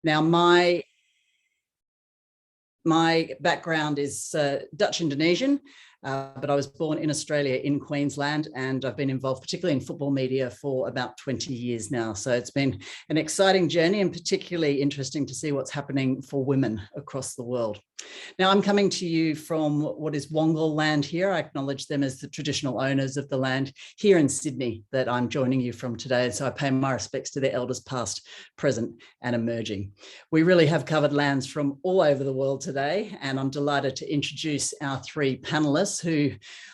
Now, my background is Dutch Indonesian, but I was born in Australia in Queensland, and I've been involved particularly in football media for about 20 years now. So it's been an exciting journey, and particularly interesting to see what's happening for women across the world. Now, I'm coming to you from what is Wongal land here. I acknowledge them as the traditional owners of the land here in Sydney that I'm joining you from today. And so I pay my respects to their elders past, present and emerging. We really have covered lands from all over the world today, and I'm delighted to introduce our three panellists who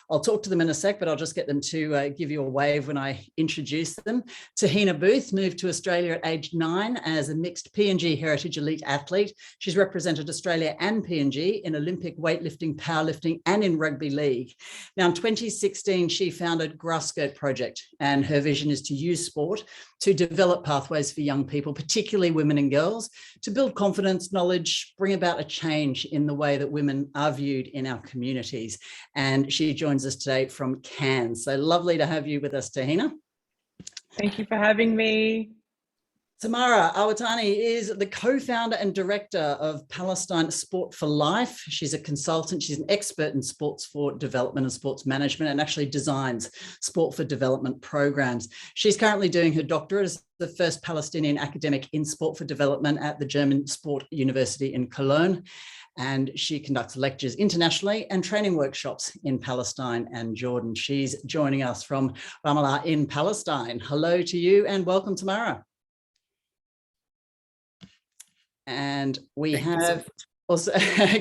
I'll talk to them in a sec, but I'll just get them to give you a wave when I introduce them. Tahina Booth moved to Australia at age 9 as a mixed PNG Heritage Elite athlete. She's represented Australia and PNG in Olympic weightlifting, powerlifting, and in rugby league. Now, in 2016, she founded Grassskirt Project, and her vision is to use sport to develop pathways for young people, particularly women and girls, to build confidence, knowledge, bring about a change in the way that women are viewed in our communities. And she joins us today from Cairns. So lovely to have you with us, Tahina. Thank you for having me. Tamara Awatani is the co-founder and director of Palestine Sport for Life. She's a consultant. She's an expert in sports for development and sports management, and actually designs sport for development programs. She's currently doing her doctorate as the first Palestinian academic in sport for development at the German Sport University in Cologne. And she conducts lectures internationally and training workshops in Palestine and Jordan. She's joining us from Ramallah in Palestine. Hello to you and welcome, Tamara. And we have also,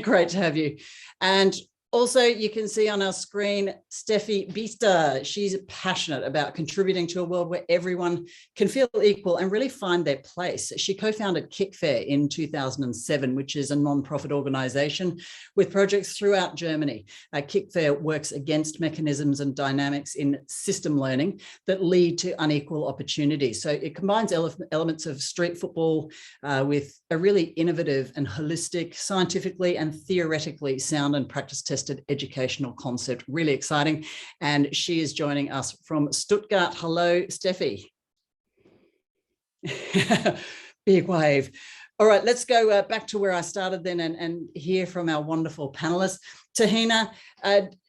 great to have you. And also you can see on our screen, Steffi Brantz. She's passionate about contributing to a world where everyone can feel equal and really find their place. She co-founded Kickfair in 2007, which is a non-profit organization with projects throughout Germany. Kickfair works against mechanisms and dynamics in system learning that lead to unequal opportunities. So it combines elements of street football with a really innovative and holistic, scientifically and theoretically sound and practice-tested educational concept. Really exciting. And she is joining us from Stuttgart. Hello, Steffi. Big wave. All right, let's go back to where I started then and hear from our wonderful panelists. Tahina,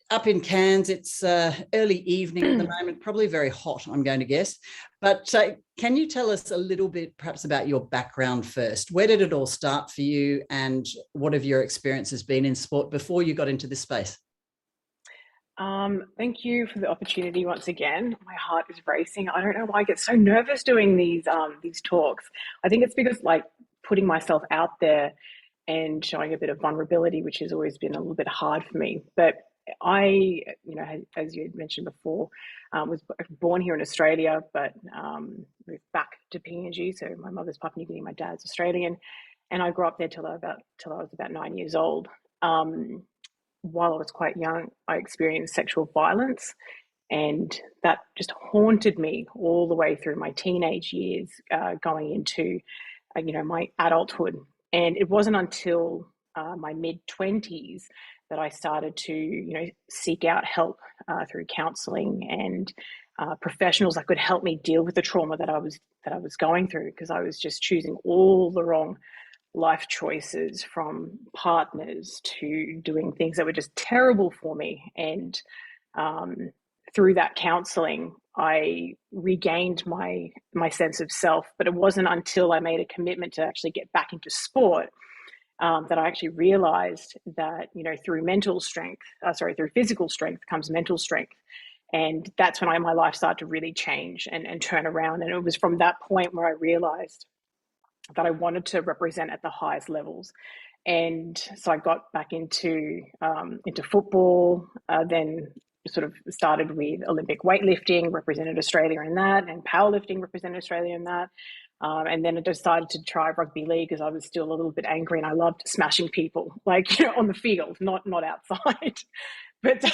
up in Cairns, it's early evening at the moment, probably very hot, I'm going to guess. But can you tell us a little bit perhaps about your background first? Where did it all start for you, and what have your experiences been in sport before you got into this space? Thank you for the opportunity once again. My heart is racing. I don't know why I get so nervous doing these talks. I think it's because like putting myself out there and showing a bit of vulnerability, which has always been a little bit hard for me. But I, as you had mentioned before, was born here in Australia, but moved back to PNG. So my mother's Papua New Guinea, my dad's Australian, and I grew up there till I was about 9 years old. While I was quite young, I experienced sexual violence, and that just haunted me all the way through my teenage years, going into, my adulthood. And it wasn't until my mid-20s that I started to, seek out help through counselling and professionals that could help me deal with the trauma that I was going through, because I was just choosing all the wrong life choices, from partners to doing things that were just terrible for me. And through that counselling, I regained my sense of self. But it wasn't until I made a commitment to actually get back into sport that I actually realized that, through through physical strength comes mental strength. And that's when my life started to really change and turn around. And it was from that point where I realized that I wanted to represent at the highest levels. And so I got back into football, then sort of started with Olympic weightlifting, represented Australia in that, and powerlifting, represented Australia in that. And then I decided to try rugby league because I was still a little bit angry, and I loved smashing people, on the field, not outside. But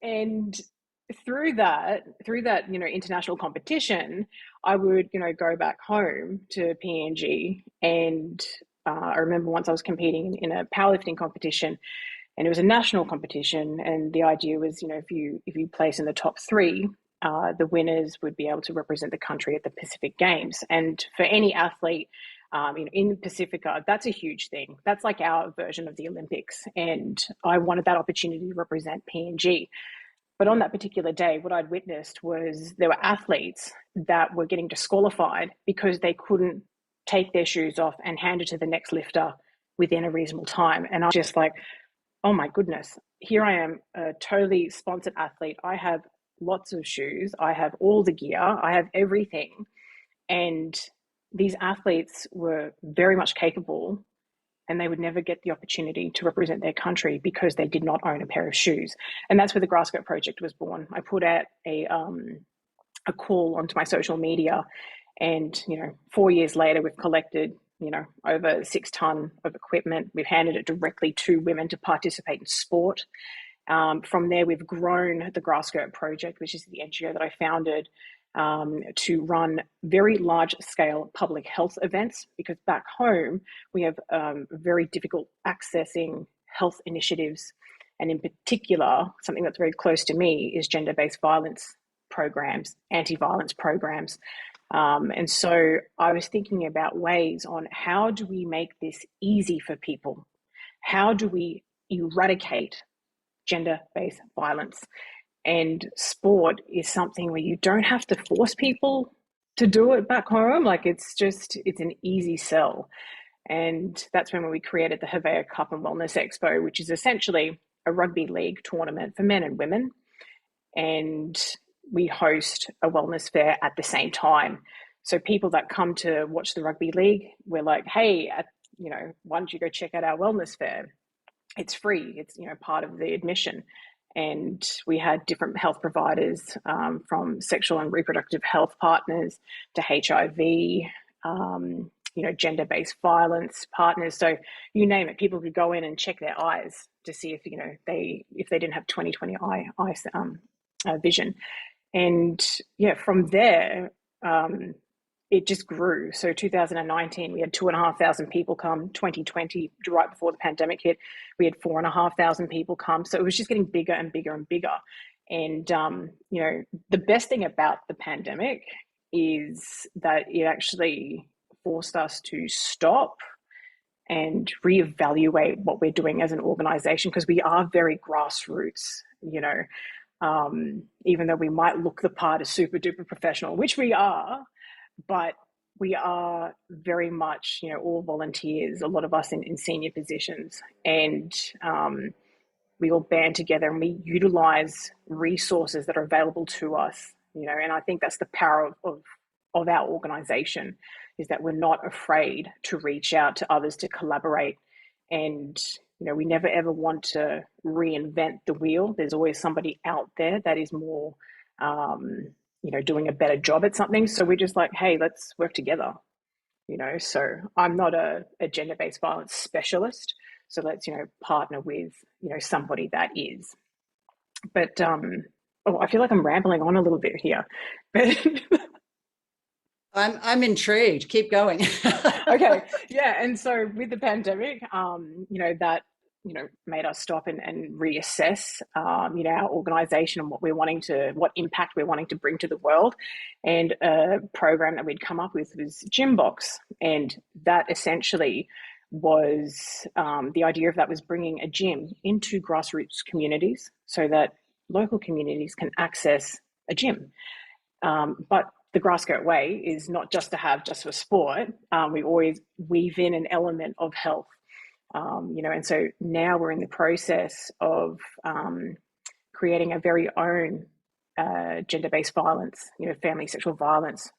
and through that, international competition, I would, go back home to PNG. And I remember once I was competing in a powerlifting competition, and it was a national competition. And the idea was, if you place in the top 3, the winners would be able to represent the country at the Pacific Games. And for any athlete, in Pacifica, that's a huge thing. That's like our version of the Olympics. And I wanted that opportunity to represent PNG. But on that particular day, what I'd witnessed was there were athletes that were getting disqualified because they couldn't take their shoes off and hand it to the next lifter within a reasonable time. And I was just like, oh my goodness, here I am, a totally sponsored athlete. I have lots of shoes. I have all the gear. I have everything. And these athletes were very much capable, and they would never get the opportunity to represent their country because they did not own a pair of shoes. And that's where the Grassskirt Project was born. I put out a call onto my social media, and 4 years later, we've collected over 6 ton of equipment. We've handed it directly to women to participate in sport. From there, we've grown the Grassskirt Project, which is the NGO that I founded, to run very large-scale public health events, because back home we have very difficult accessing health initiatives, and in particular, something that's very close to me is gender-based violence programs, anti-violence programs. And so I was thinking about ways on how do we make this easy for people? How do we eradicate gender-based violence? And sport is something where you don't have to force people to do it back home. Like it's an easy sell. And that's when we created the Havea Cup and Wellness Expo, which is essentially a rugby league tournament for men and women. And we host a wellness fair at the same time. So people that come to watch the rugby league, we're like, hey, why don't you go check out our wellness fair? It's free. It's, part of the admission. And we had different health providers, from sexual and reproductive health partners to HIV, gender-based violence partners. So you name it, people could go in and check their eyes to see if they didn't have 20/20 eye vision. And from there, it just grew. So 2019, we had 2,500 people come. 2020, right before the pandemic hit, we had 4,500 people come. So it was just getting bigger and bigger and bigger. And, the best thing about the pandemic is that it actually forced us to stop and reevaluate what we're doing as an organization, because we are very grassroots, even though we might look the part as super duper professional, which we are. But we are very much, all volunteers, a lot of us in senior positions, and we all band together and we utilize resources that are available to us, and I think that's the power of our organization, is that we're not afraid to reach out to others, to collaborate. And, we never ever want to reinvent the wheel. There's always somebody out there that is more, doing a better job at something. So we're just like, hey, let's work together, so I'm not a gender-based violence specialist. So let's, partner with, somebody that is. But, I feel like I'm rambling on a little bit here, but I'm intrigued. Keep going. Okay. Yeah. And so with the pandemic, that made us stop and reassess, our organization and what impact we're wanting to bring to the world. And a program that we'd come up with was Gymbox. And that essentially was, the idea of that was bringing a gym into grassroots communities so that local communities can access a gym. But the Grassskirt way is not just to have just for sport. We always weave in an element of health. And so now we're in the process of creating a very own gender-based violence, family sexual violence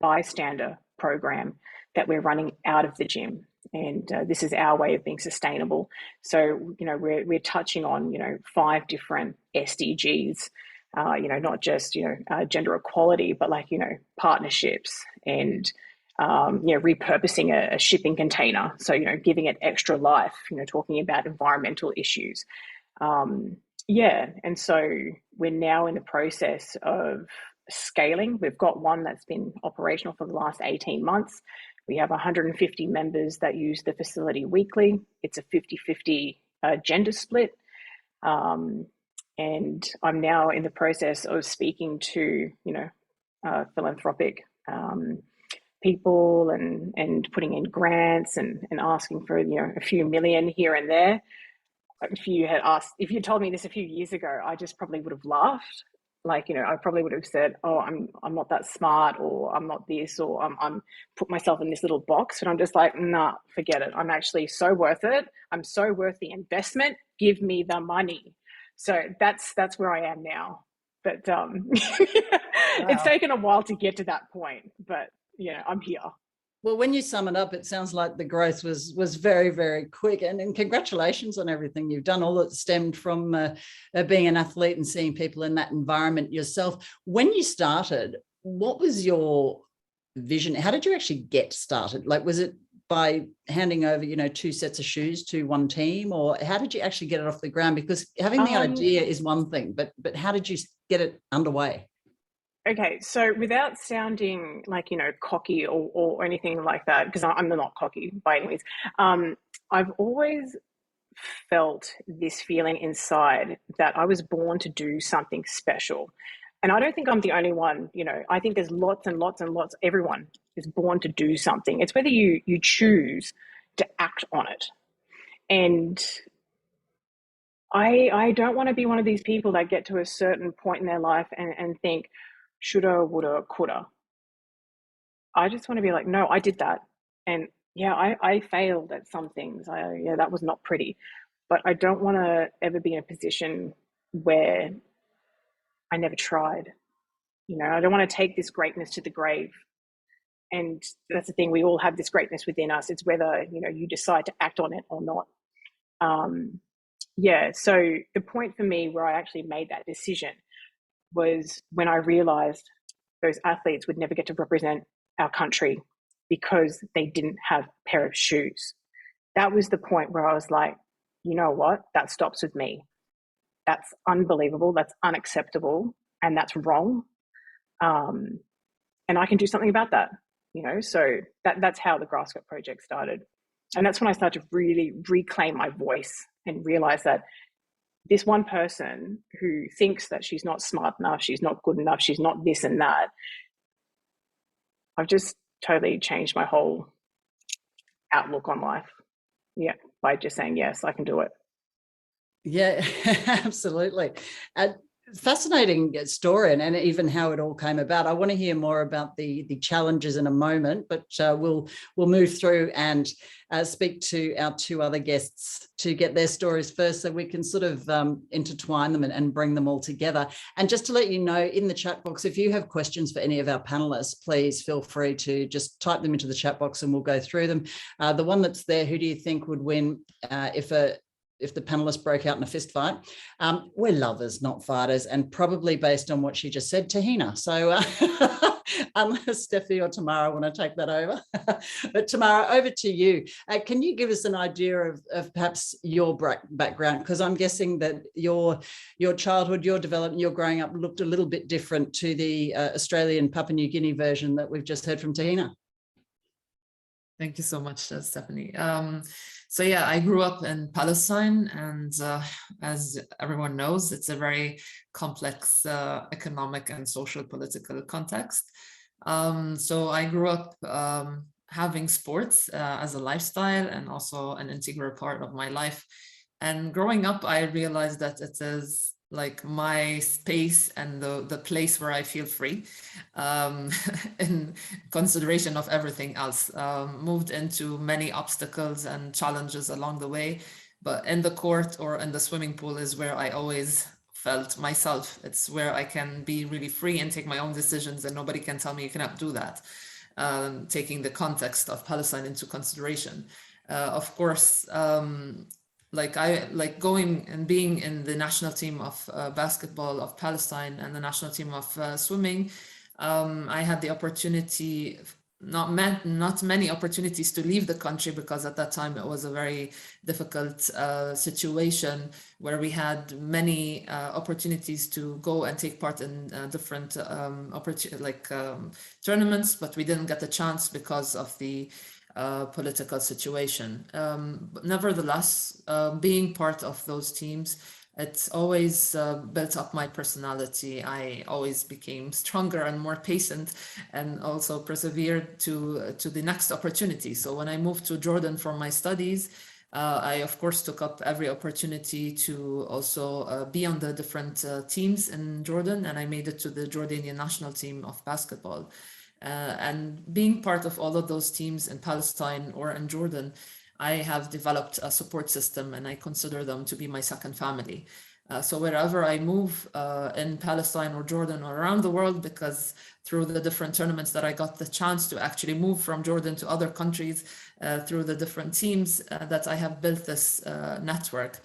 bystander program that we're running out of the gym. And this is our way of being sustainable. So, we're touching on, 5 different SDGs, not just, gender equality, but like, partnerships and, repurposing a shipping container. So, giving it extra life, talking about environmental issues. And so we're now in the process of scaling. We've got one that's been operational for the last 18 months. We have 150 members that use the facility weekly. It's a 50-50 gender split. And I'm now in the process of speaking to, philanthropic people and putting in grants and asking for, you know, a few million here and there. If you told me this a few years ago, I just probably would have laughed. Like, you know, I probably would have said, "Oh, I'm not that smart, or I'm not this, or I'm put myself in this little box." And I'm just like, nah, forget it. I'm actually so worth it. I'm so worth the investment. Give me the money. So that's where I am now. But it's Wow. taken a while to get to that point. But you know, I'm here. Well, when you sum it up, it sounds like the growth was very, very quick. And congratulations on everything you've done. All that stemmed from being an athlete and seeing people in that environment yourself. When you started, what was your vision? How did you actually get started? Like, was it by handing over, you know, 2 sets of shoes to one team, or how did you actually get it off the ground? Because having the idea is one thing, but how did you get it underway? Okay, so without sounding like, you know, cocky or anything like that, because I'm not cocky by any means, I've always felt this feeling inside that I was born to do something special. And I don't think I'm the only one, you know, I think there's lots and lots and lots, everyone is born to do something. It's whether you choose to act on it. And I don't want to be one of these people that get to a certain point in their life and think, shoulda, woulda, coulda. I just want to be like, no, I did that. And yeah, I failed at some things. Yeah, that was not pretty. But I don't want to ever be in a position where I never tried. You know, I don't want to take this greatness to the grave. And that's the thing, we all have this greatness within us. It's whether, you know, you decide to act on it or not. Yeah, so the point for me where I actually made that decision was when I realized those athletes would never get to represent our country because they didn't have a pair of shoes. That was the point where I was like, you know what? That stops with me. That's unbelievable. That's unacceptable. And that's wrong. And I can do something about that, you know? So that's how the Grasscut project started. And that's when I started to really reclaim my voice and realize that this one person who thinks that she's not smart enough, she's not good enough, she's not this and that, I've just totally changed my whole outlook on life. Yeah, by just saying, yes, I can do it. Yeah, absolutely. Fascinating story, and even how it all came about. I want to hear more about the challenges in a moment, but we'll move through and speak to our 2 other guests to get their stories first, so we can sort of intertwine them and bring them all together. And just to let you know, in the chat box, if you have questions for any of our panelists, please feel free to just type them into the chat box and we'll go through them. The one that's there, who do you think would win if the panelists broke out in a fist fight? We're lovers, not fighters, and probably based on what she just said, Tahina. So unless Steffi or Tamara want to take that over. But Tamara, over to you. Can you give us an idea of perhaps your background? Because I'm guessing that your childhood, your development, your growing up looked a little bit different to the Australian Papua New Guinea version that we've just heard from Tahina. Thank you so much, Stephanie. So yeah, I grew up in Palestine, and as everyone knows, it's a very complex economic and social political context. So I grew up having sports as a lifestyle and also an integral part of my life. And growing up, I realized that it is like my space and the place where I feel free, in consideration of everything else. Moved into many obstacles and challenges along the way, but in the court or in the swimming pool is where I always felt myself. It's where I can be really free and take my own decisions, and nobody can tell me you cannot do that. Taking the context of Palestine into consideration. Of course, going and being in the national team of basketball of Palestine and the national team of swimming, I had the opportunity, not many opportunities to leave the country, because at that time it was a very difficult situation where we had many opportunities to go and take part in different tournaments, but we didn't get the chance because of the political situation. But nevertheless, being part of those teams It's always built up my personality. I always became stronger and more patient, and also persevered to the next opportunity. So when I moved to Jordan for my studies, I of course took up every opportunity to also be on the different teams in Jordan, and I made it to the Jordanian national team of basketball. And being part of all of those teams in Palestine or in Jordan, I have developed a support system, and I consider them to be my second family. So wherever I move in Palestine or Jordan or around the world, because through the different tournaments that I got the chance to actually move from Jordan to other countries through the different teams, that I have built this network.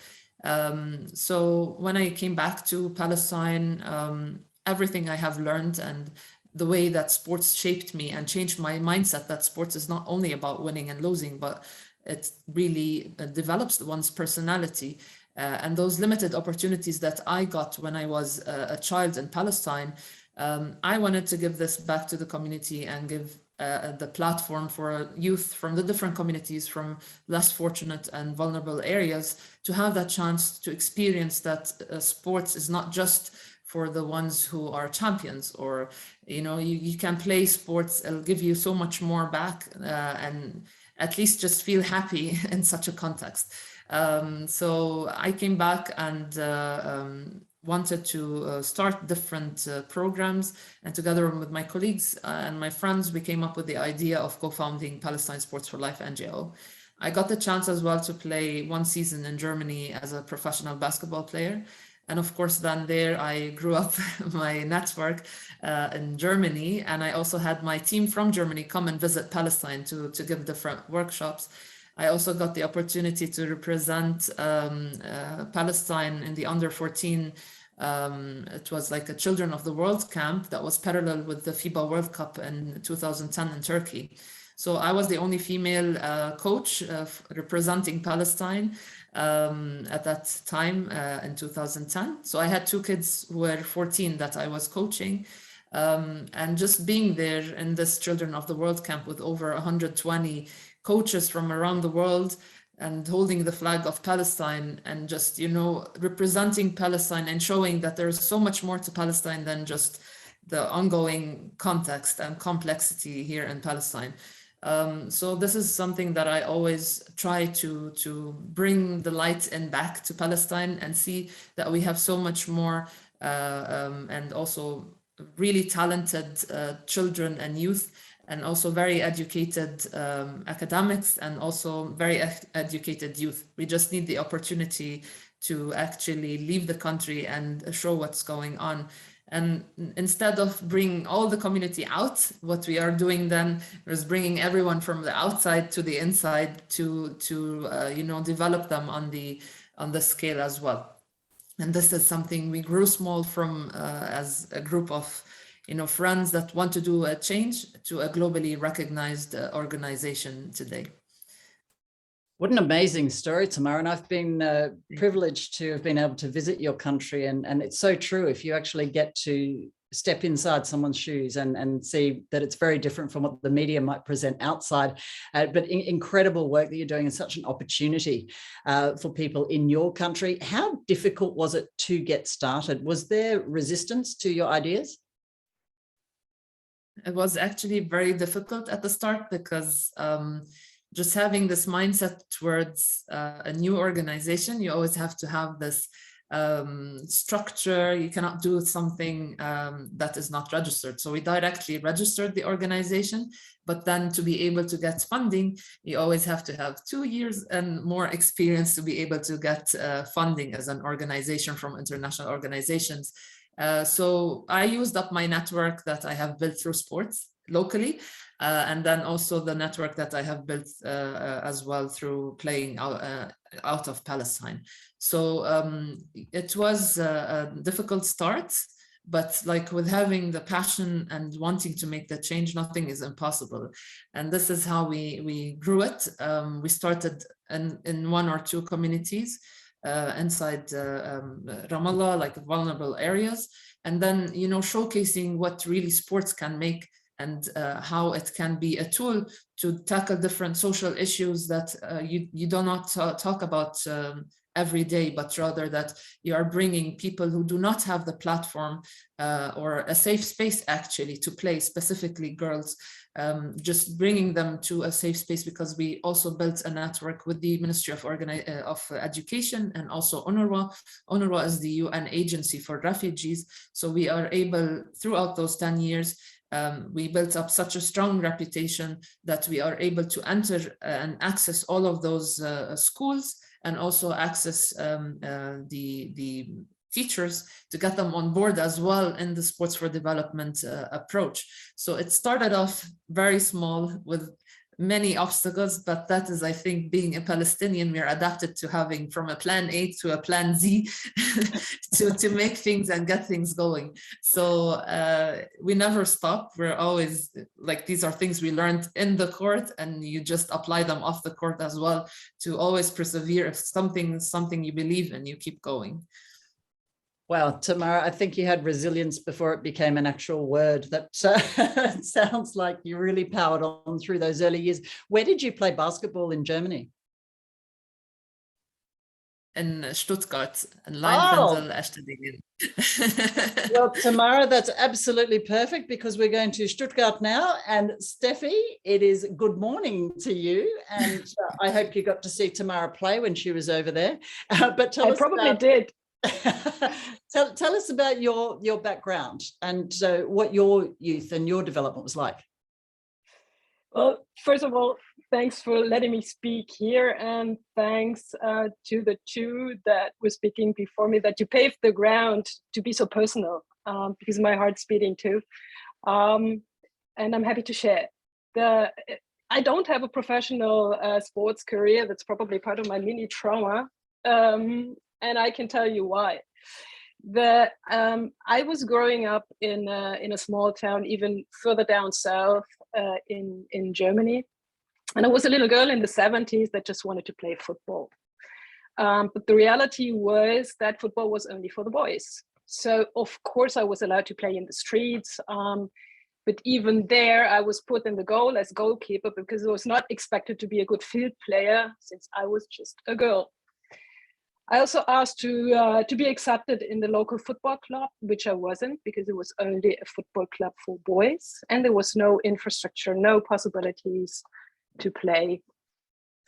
So when I came back to Palestine, everything I have learned and the way that sports shaped me and changed my mindset that sports is not only about winning and losing, but it really develops one's personality. And those limited opportunities that I got when I was a child in Palestine, I wanted to give this back to the community and give the platform for youth from the different communities, from less fortunate and vulnerable areas, to have that chance to experience that sports is not just for the ones who are champions, or you can play sports, it'll give you so much more back, and at least just feel happy in such a context. So I came back and wanted to start different programs, and together with my colleagues and my friends, we came up with the idea of co-founding Palestine Sports for Life NGO. I got the chance as well to play one season in Germany as a professional basketball player. And of course, then there I grew up my network in Germany. And I also had my team from Germany come and visit Palestine to give different workshops. I also got the opportunity to represent Palestine in the under 14. It was like a Children of the World camp that was parallel with the FIBA World Cup in 2010 in Turkey. So I was the only female coach representing Palestine at that time in 2010. So I had two kids who were 14 that I was coaching. And just being there in this Children of the World camp with over 120 coaches from around the world and holding the flag of Palestine and just, representing Palestine and showing that there's so much more to Palestine than just the ongoing context and complexity here in Palestine. So this is something that I always try to bring the light in back to Palestine and see that we have so much more and also really talented children and youth, and also very educated academics, and also very educated youth. We just need the opportunity to actually leave the country and show what's going on. And instead of bringing all the community out, what we are doing then is bringing everyone from the outside to the inside to develop them on the scale as well. And this is something we grew small from as a group of friends that want to do a change to a globally recognized organization today. What an amazing story, Tamara. And I've been privileged to have been able to visit your country. And it's so true. If you actually get to step inside someone's shoes and see that it's very different from what the media might present outside, but incredible work that you're doing, and such an opportunity for people in your country. How difficult was it to get started? Was there resistance to your ideas? It was actually very difficult at the start, because just having this mindset towards a new organization, you always have to have this structure. You cannot do something that is not registered. So we directly registered the organization, but then to be able to get funding, you always have to have 2 years and more experience to be able to get funding as an organization from international organizations. So I used up my network that I have built through sports locally, and then also the network that I have built as well through playing out of Palestine. So it was a difficult start, but like with having the passion and wanting to make the change, nothing is impossible. And this is how we grew it. We started in 1 or 2 communities inside Ramallah, like vulnerable areas, and then showcasing what really sports can make, and how it can be a tool to tackle different social issues that you do not talk about every day, but rather that you are bringing people who do not have the platform or a safe space actually to play, specifically girls, just bringing them to a safe space, because we also built a network with the Ministry of Education and also UNRWA. UNRWA is the UN agency for refugees. So we are able, throughout those 10 years, we built up such a strong reputation that we are able to enter and access all of those schools, and also access the teachers to get them on board as well in the sports for development approach. So it started off very small with many obstacles, but that is, I think, being a Palestinian, we're adapted to having from a plan A to a plan Z to make things and get things going. So we never stop. We're always like, these are things we learned in the court, and you just apply them off the court as well, to always persevere. If something you believe in, you keep going. Wow, Tamara, I think you had resilience before it became an actual word. That sounds like you really powered on through those early years. Where did you play basketball in Germany? In Stuttgart, in Oh. Stadtdingen. Well, Tamara, that's absolutely perfect, because we're going to Stuttgart now. And Steffi, it is good morning to you. And I hope you got to see Tamara play when she was over there. But tell us probably did. Tell us about your background and what your youth and your development was like. Well, first of all, thanks for letting me speak here, and thanks to the two that were speaking before me, that you paved the ground to be so personal, because my heart's beating too. And I'm happy to share. I don't have a professional sports career. That's probably part of my mini trauma. And I can tell you why. I was growing up in a small town, even further down south in Germany. And I was a little girl in the 70s that just wanted to play football. But the reality was that football was only for the boys. So of course I was allowed to play in the streets. But even there, I was put in the goal as goalkeeper, because I was not expected to be a good field player, since I was just a girl. I also asked to be accepted in the local football club, which I wasn't, because it was only a football club for boys, and there was no infrastructure, no possibilities to play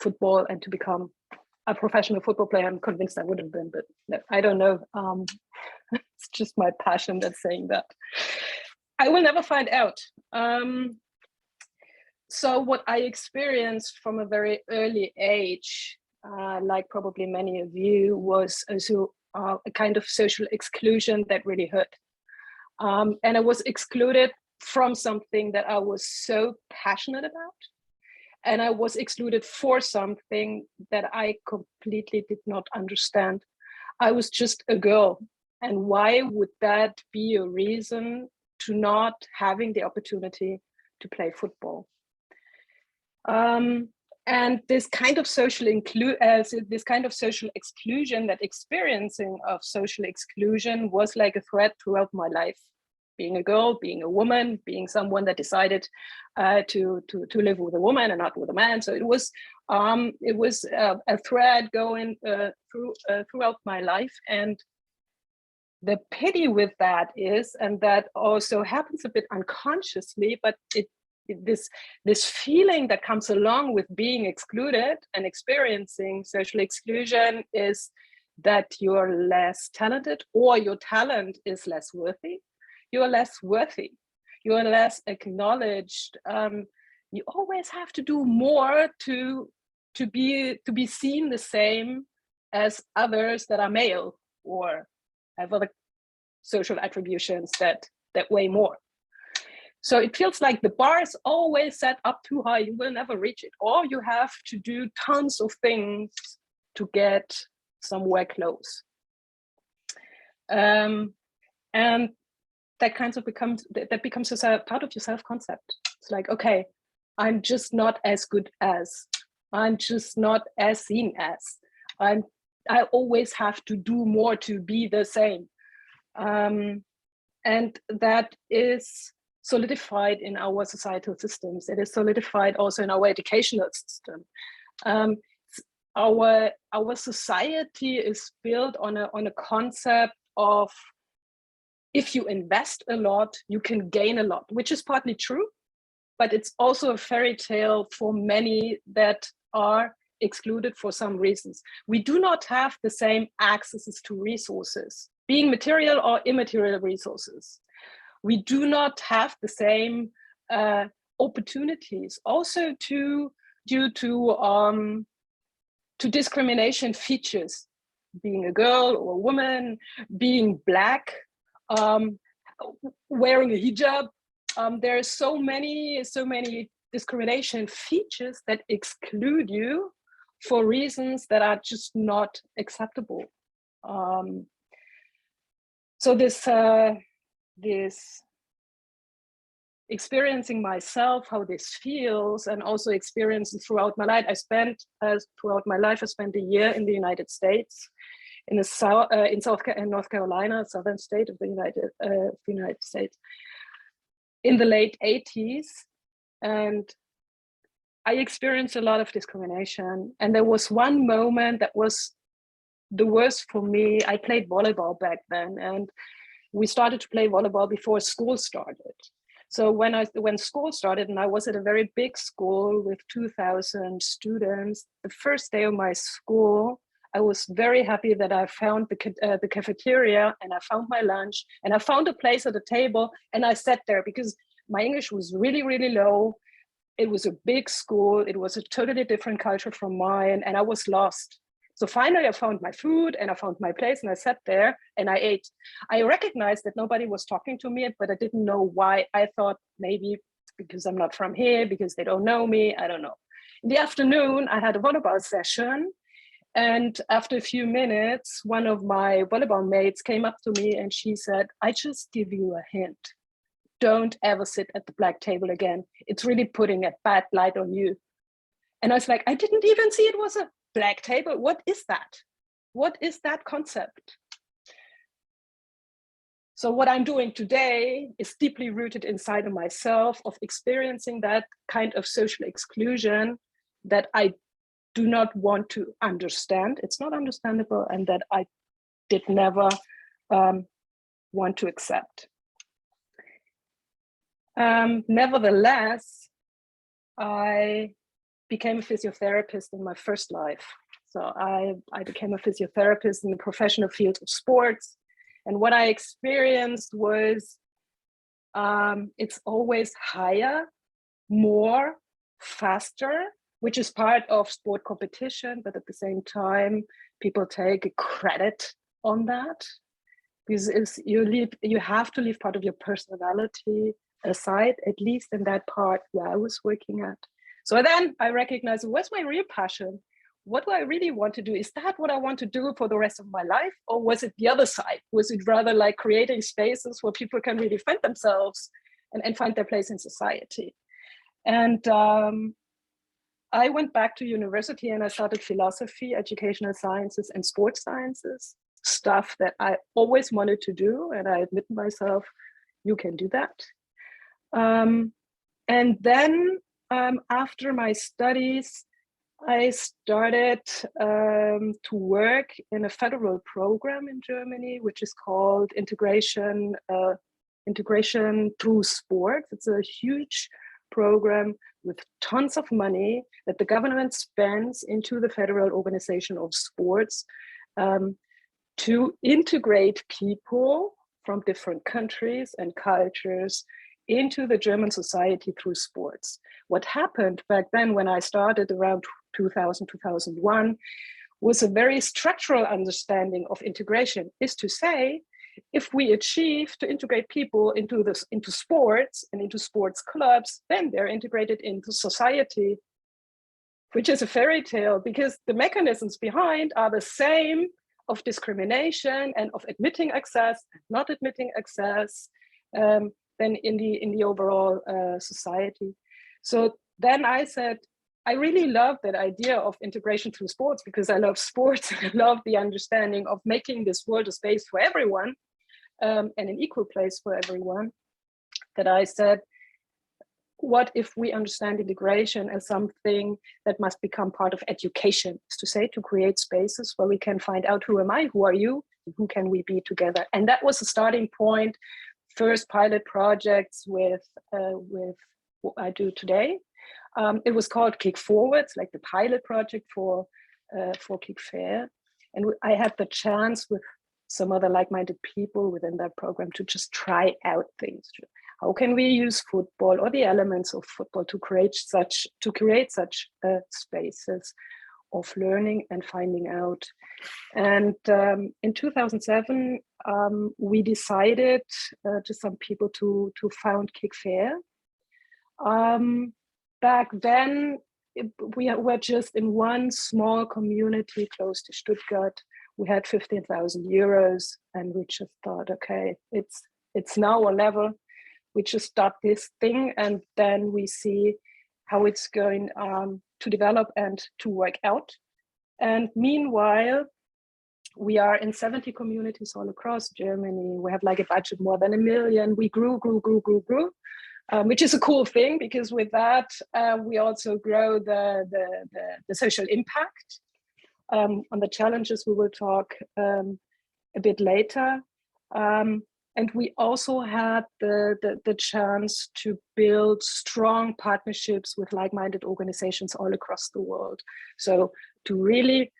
football and to become a professional football player. I'm convinced I would have been, but no, I don't know. It's just my passion that's saying that. I will never find out. So what I experienced from a very early age, like probably many of you, was also a kind of social exclusion that really hurt. And I was excluded from something that I was so passionate about. And I was excluded for something that I completely did not understand. I was just a girl. And why would that be a reason to not having the opportunity to play football? And this kind of social exclusion, that experiencing of social exclusion, was like a thread throughout my life. Being a girl, being a woman, being someone that decided to live with a woman and not with a man. So it was a thread going throughout my life. And the pity with that is, and that also happens a bit unconsciously, but this feeling that comes along with being excluded and experiencing social exclusion is that you're less talented, or your talent is less worthy. You are less worthy. You are less acknowledged. You always have to do more to be seen the same as others that are male or have other social attributions that weigh more. So it feels like the bar is always set up too high. You will never reach it, or you have to do tons of things to get somewhere close. And that becomes a part of your self-concept. It's like, okay, I'm just not as good as, I'm just not as seen as, I always have to do more to be the same. And that is solidified in our societal systems. It is solidified also in our educational system. our society is built on a concept of, if you invest a lot, you can gain a lot, which is partly true, but it's also a fairy tale for many that are excluded for some reasons. We do not have the same accesses to resources, being material or immaterial resources. We do not have the same opportunities, also due to discrimination features, being a girl or a woman, being Black, wearing a hijab. There are so many discrimination features that exclude you for reasons that are just not acceptable. So this experiencing myself, how this feels, and also experiencing throughout my life. I spent a year in the United States, in North Carolina, southern state of the United States, in the late 80s, and I experienced a lot of discrimination. And there was one moment that was the worst for me. I played volleyball back then, and we started to play volleyball before school started. So when school started, and I was at a very big school with 2,000 students, the first day of my school, I was very happy that I found the cafeteria, and I found my lunch, and I found a place at the table, and I sat there because my English was really, really low. It was a big school. It was a totally different culture from mine, and I was lost. So finally I found my food and I found my place, and I sat there and I ate. I recognized that nobody was talking to me, but I didn't know why. I thought maybe because I'm not from here, because they don't know me, I don't know. In the afternoon, I had a volleyball session, and after a few minutes, one of my volleyball mates came up to me and she said, "I just give you a hint. Don't ever sit at the Black table again. It's really putting a bad light on you." And I was like, I didn't even see it was a Black table. What is that? What is that concept? So what I'm doing today is deeply rooted inside of myself, of experiencing that kind of social exclusion that I do not want to understand. It's not understandable, and that I did never want to accept. Nevertheless, I became a physiotherapist in my first life. So I became a physiotherapist in the professional field of sports. And what I experienced was, it's always higher, more, faster, which is part of sport competition, but at the same time, people take credit on that, because you have to leave part of your personality aside, at least in that part where I was working at. So then I recognized, where's my real passion? What do I really want to do? Is that what I want to do for the rest of my life? Or was it the other side? Was it rather like creating spaces where people can really find themselves and find their place in society? And I went back to university and I started philosophy, educational sciences, and sports sciences, stuff that I always wanted to do. And I admit myself, you can do that. And then after my studies, I started to work in a federal program in Germany, which is called Integration Through Sport. It's a huge program with tons of money that the government spends into the federal organization of sports to integrate people from different countries and cultures into the German society through sports. What happened back then when I started around 2000, 2001, was a very structural understanding of integration, is to say, if we achieve to integrate people into sports and into sports clubs, then they're integrated into society, which is a fairy tale, because the mechanisms behind are the same of discrimination and of admitting access, not admitting access, than in the overall society. So then I said, I really love that idea of integration through sports, because I love sports and I love the understanding of making this world a space for everyone and an equal place for everyone, that I said, what if we understand integration as something that must become part of education, is to say, to create spaces where we can find out who am I, who are you, who can we be together. And that was the starting point. First pilot projects with what I do today. It was called Kick Forwards, like the pilot project for Kick Fair. And I had the chance with some other like-minded people within that program to just try out things. How can we use football or the elements of football to create such spaces of learning and finding out? And in 2007, we decided to some people to found Kick Fair. Back then, we were just in one small community close to Stuttgart. We had 15,000 euros, and we just thought, okay, it's now or never. We just start this thing, and then we see how it's going to develop and to work out. And meanwhile, we are in 70 communities all across Germany. We have like a budget more than 1 million. We grew, which is a cool thing, because with that, we also grow the social impact. On the challenges, we will talk a bit later. And we also had the chance to build strong partnerships with like-minded organizations all across the world. So to really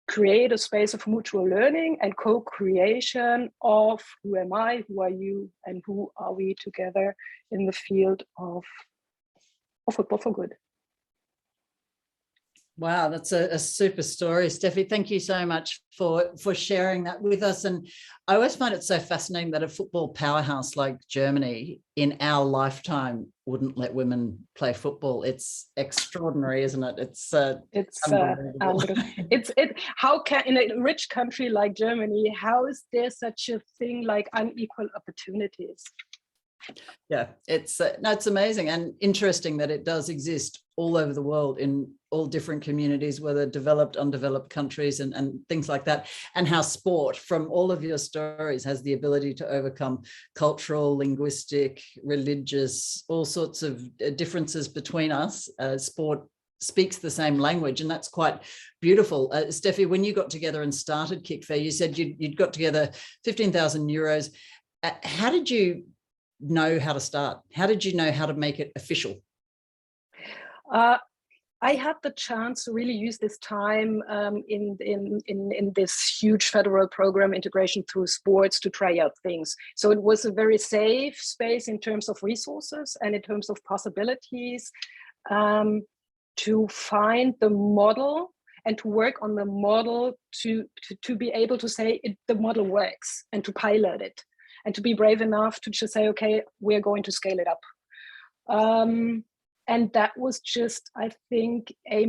create a space of mutual learning and co-creation of who am I, who are you, and who are we together in the field of football for good. Wow, that's a super story, Steffi. Thank you so much for sharing that with us. And I always find it so fascinating that a football powerhouse like Germany in our lifetime wouldn't let women play football. It's extraordinary, isn't it? It's how can, in a rich country like Germany, how is there such a thing like unequal opportunities? Yeah, it's amazing and interesting that it does exist all over the world in all different communities, whether developed, undeveloped countries and things like that, and how sport, from all of your stories, has the ability to overcome cultural, linguistic, religious, all sorts of differences between us. Sport speaks the same language, and that's quite beautiful. Steffi, when you got together and started Kick Fair, you said you'd got together 15,000 euros. How did you know how to start? How did you know how to make it official? I had the chance to really use this time in this huge federal program, Integration Through Sports, to try out things. So it was a very safe space in terms of resources and in terms of possibilities to find the model and to work on the model to be able to say the model works and to pilot it. And to be brave enough to just say, okay, we're going to scale it up. And that was just, I think, a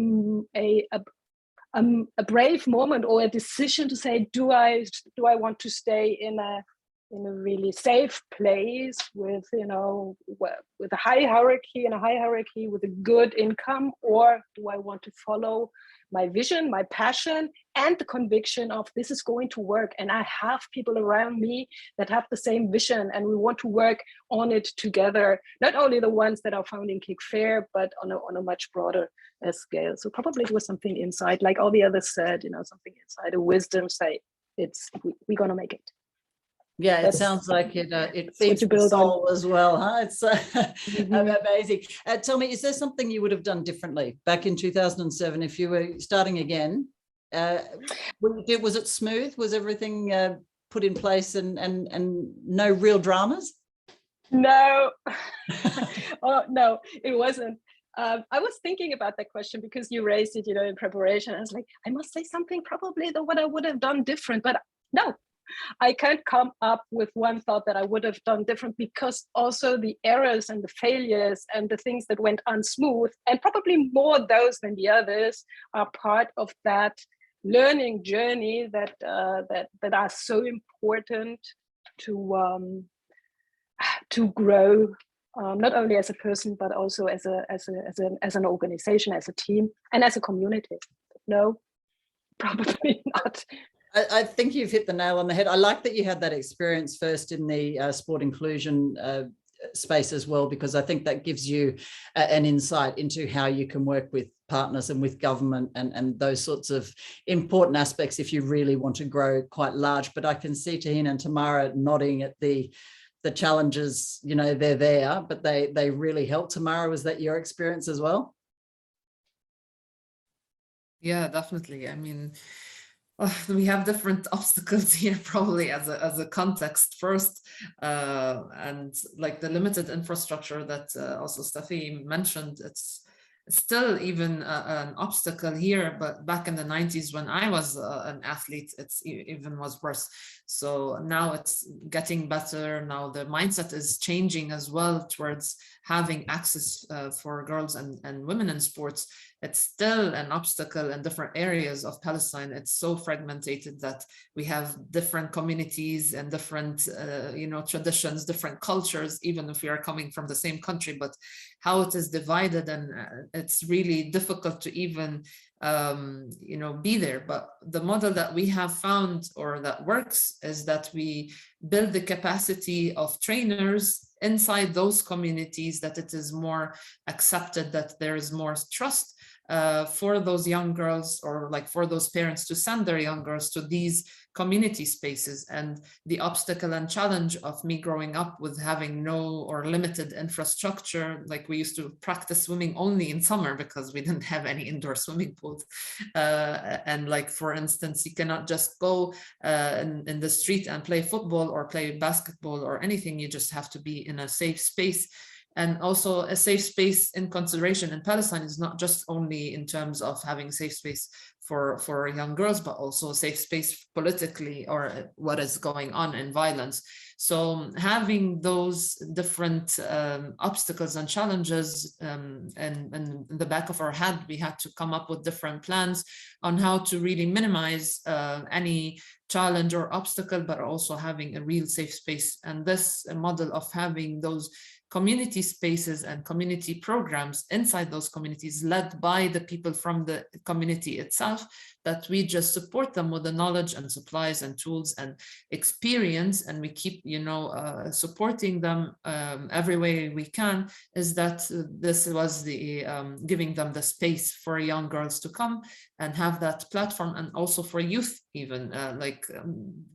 brave moment, or a decision to say, do I want to stay in a really safe place with, with a high hierarchy, with a good income, or do I want to follow my vision, my passion, and the conviction of this is going to work, and I have people around me that have the same vision, and we want to work on it together, not only the ones that are founding Kick Fair, but on a much broader scale. So probably it was something inside, like all the others said, something inside, a wisdom say, we're gonna make it. Yeah, it sounds like it feeds the soul as well, huh? It's amazing. Tell me, is there something you would have done differently back in 2007 if you were starting again? Was it smooth? Was everything put in place and no real dramas? No, no, it wasn't. I was thinking about that question because you raised it, in preparation. I was like, I must say something probably what I would have done different, but no. I can't come up with one thought that I would have done different, because also the errors and the failures and the things that went unsmooth, and probably more those than the others, are part of that learning journey that are so important to grow, not only as a person but also as an organization, as a team, and as a community. No, probably not. I think you've hit the nail on the head. I like that you had that experience first in the sport inclusion space as well, because I think that gives you an insight into how you can work with partners and with government and those sorts of important aspects if you really want to grow quite large. But I can see Tahina and Tamara nodding at the challenges, you know, they're there, but they really help. Tamara, was that your experience as well? Yeah, definitely. I mean, we have different obstacles here, probably as a context first, and like the limited infrastructure that also Steffi mentioned. It's still even an obstacle here, but back in the 90s when I was an athlete, it's even was worse. So now it's getting better. Now the mindset is changing as well towards having access for girls and women in sports. It's still an obstacle in different areas of Palestine. It's so fragmented that we have different communities and different, you know, traditions, different cultures, even if we are coming from the same country, but how it is divided, and it's really difficult to even, you know, be there. But the model that we have found, or that works, is that we build the capacity of trainers inside those communities, that it is more accepted, that there is more trust for those young girls, or like for those parents to send their young girls to these community spaces. And the obstacle and challenge of me growing up with having no or limited infrastructure, like we used to practice swimming only in summer because we didn't have any indoor swimming pools. And like, for instance, you cannot just go in the street and play football or play basketball or anything. You just have to be in a safe space. And also a safe space in consideration in Palestine is not just only in terms of having safe space for young girls, but also a safe space politically, or what is going on in violence. So having those different obstacles and challenges and in the back of our head, we had to come up with different plans on how to really minimize any challenge or obstacle, but also having a real safe space. And this model of having those community spaces and community programs inside those communities, led by the people from the community itself, that we just support them with the knowledge and supplies and tools and experience, and we keep, you know, supporting them every way we can, is that this was the giving them the space for young girls to come and have that platform, and also for youth, even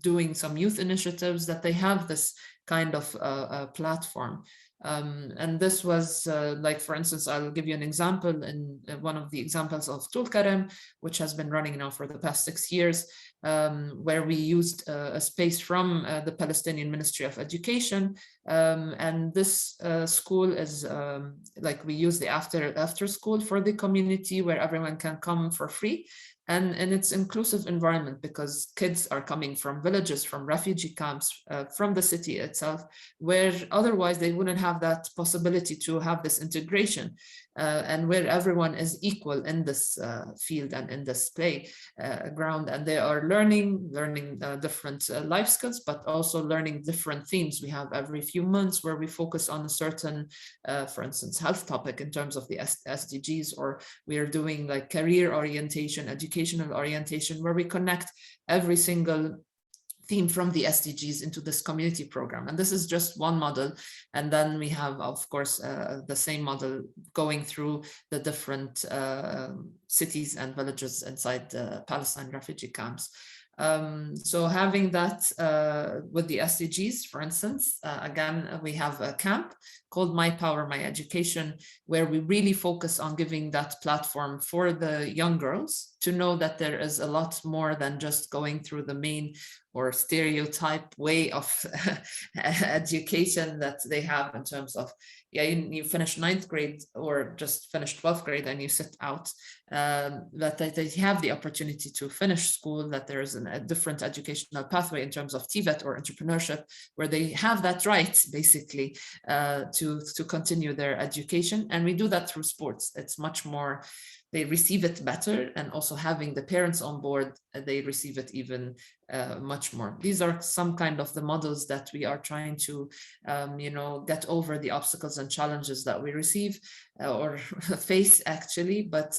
doing some youth initiatives, that they have this kind of platform. And this was like, for instance, I'll give you an example. In one of the examples of Tulkarem, which has been running now for the past 6 years, where we used a space from the Palestinian Ministry of Education. And this school is like, we use the after school for the community, where everyone can come for free. And it's inclusive environment, because kids are coming from villages, from refugee camps, from the city itself, where otherwise they wouldn't have that possibility to have this integration, and where everyone is equal in this field and in this playground, and they are learning different life skills, but also learning different themes. We have every few months where we focus on a certain, for instance, health topic in terms of the SDGs, or we are doing like career orientation, educational orientation, where we connect every single theme from the SDGs into this community program. And this is just one model. And then we have, of course, the same model going through the different cities and villages inside the Palestine refugee camps. So having that with the SDGs, for instance, again, we have a camp called My Power, My Education, where we really focus on giving that platform for the young girls to know that there is a lot more than just going through the main or stereotype way of education that they have, in terms of, yeah, you finish 9th grade or just finish 12th grade and you sit out, that they have the opportunity to finish school, that there is a different educational pathway in terms of TVET or entrepreneurship, where they have that right, basically, to continue their education. And we do that through sports. It's much more, they receive it better, and also having the parents on board, they receive it even much more. These are some kind of the models that we are trying to, get over the obstacles and challenges that we receive or face, actually. But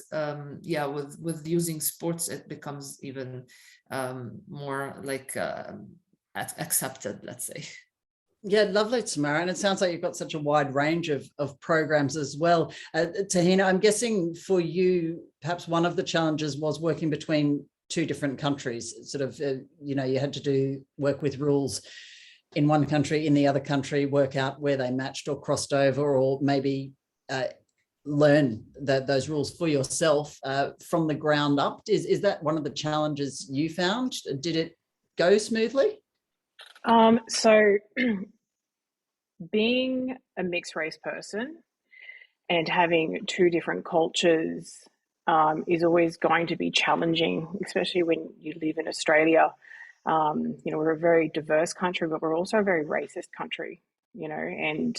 yeah, with using sports, it becomes even more like accepted, let's say. Yeah, lovely, Tamara. And it sounds like you've got such a wide range of programs as well. Tahina, I'm guessing for you, perhaps one of the challenges was working between two different countries. Sort of, you know, you had to work with rules in one country, in the other country, work out where they matched or crossed over, or maybe learn those rules for yourself from the ground up. Is that one of the challenges you found? Did it go smoothly? So being a mixed race person and having two different cultures is always going to be challenging, especially when you live in Australia. You know, we're a very diverse country, but we're also a very racist country, you know, and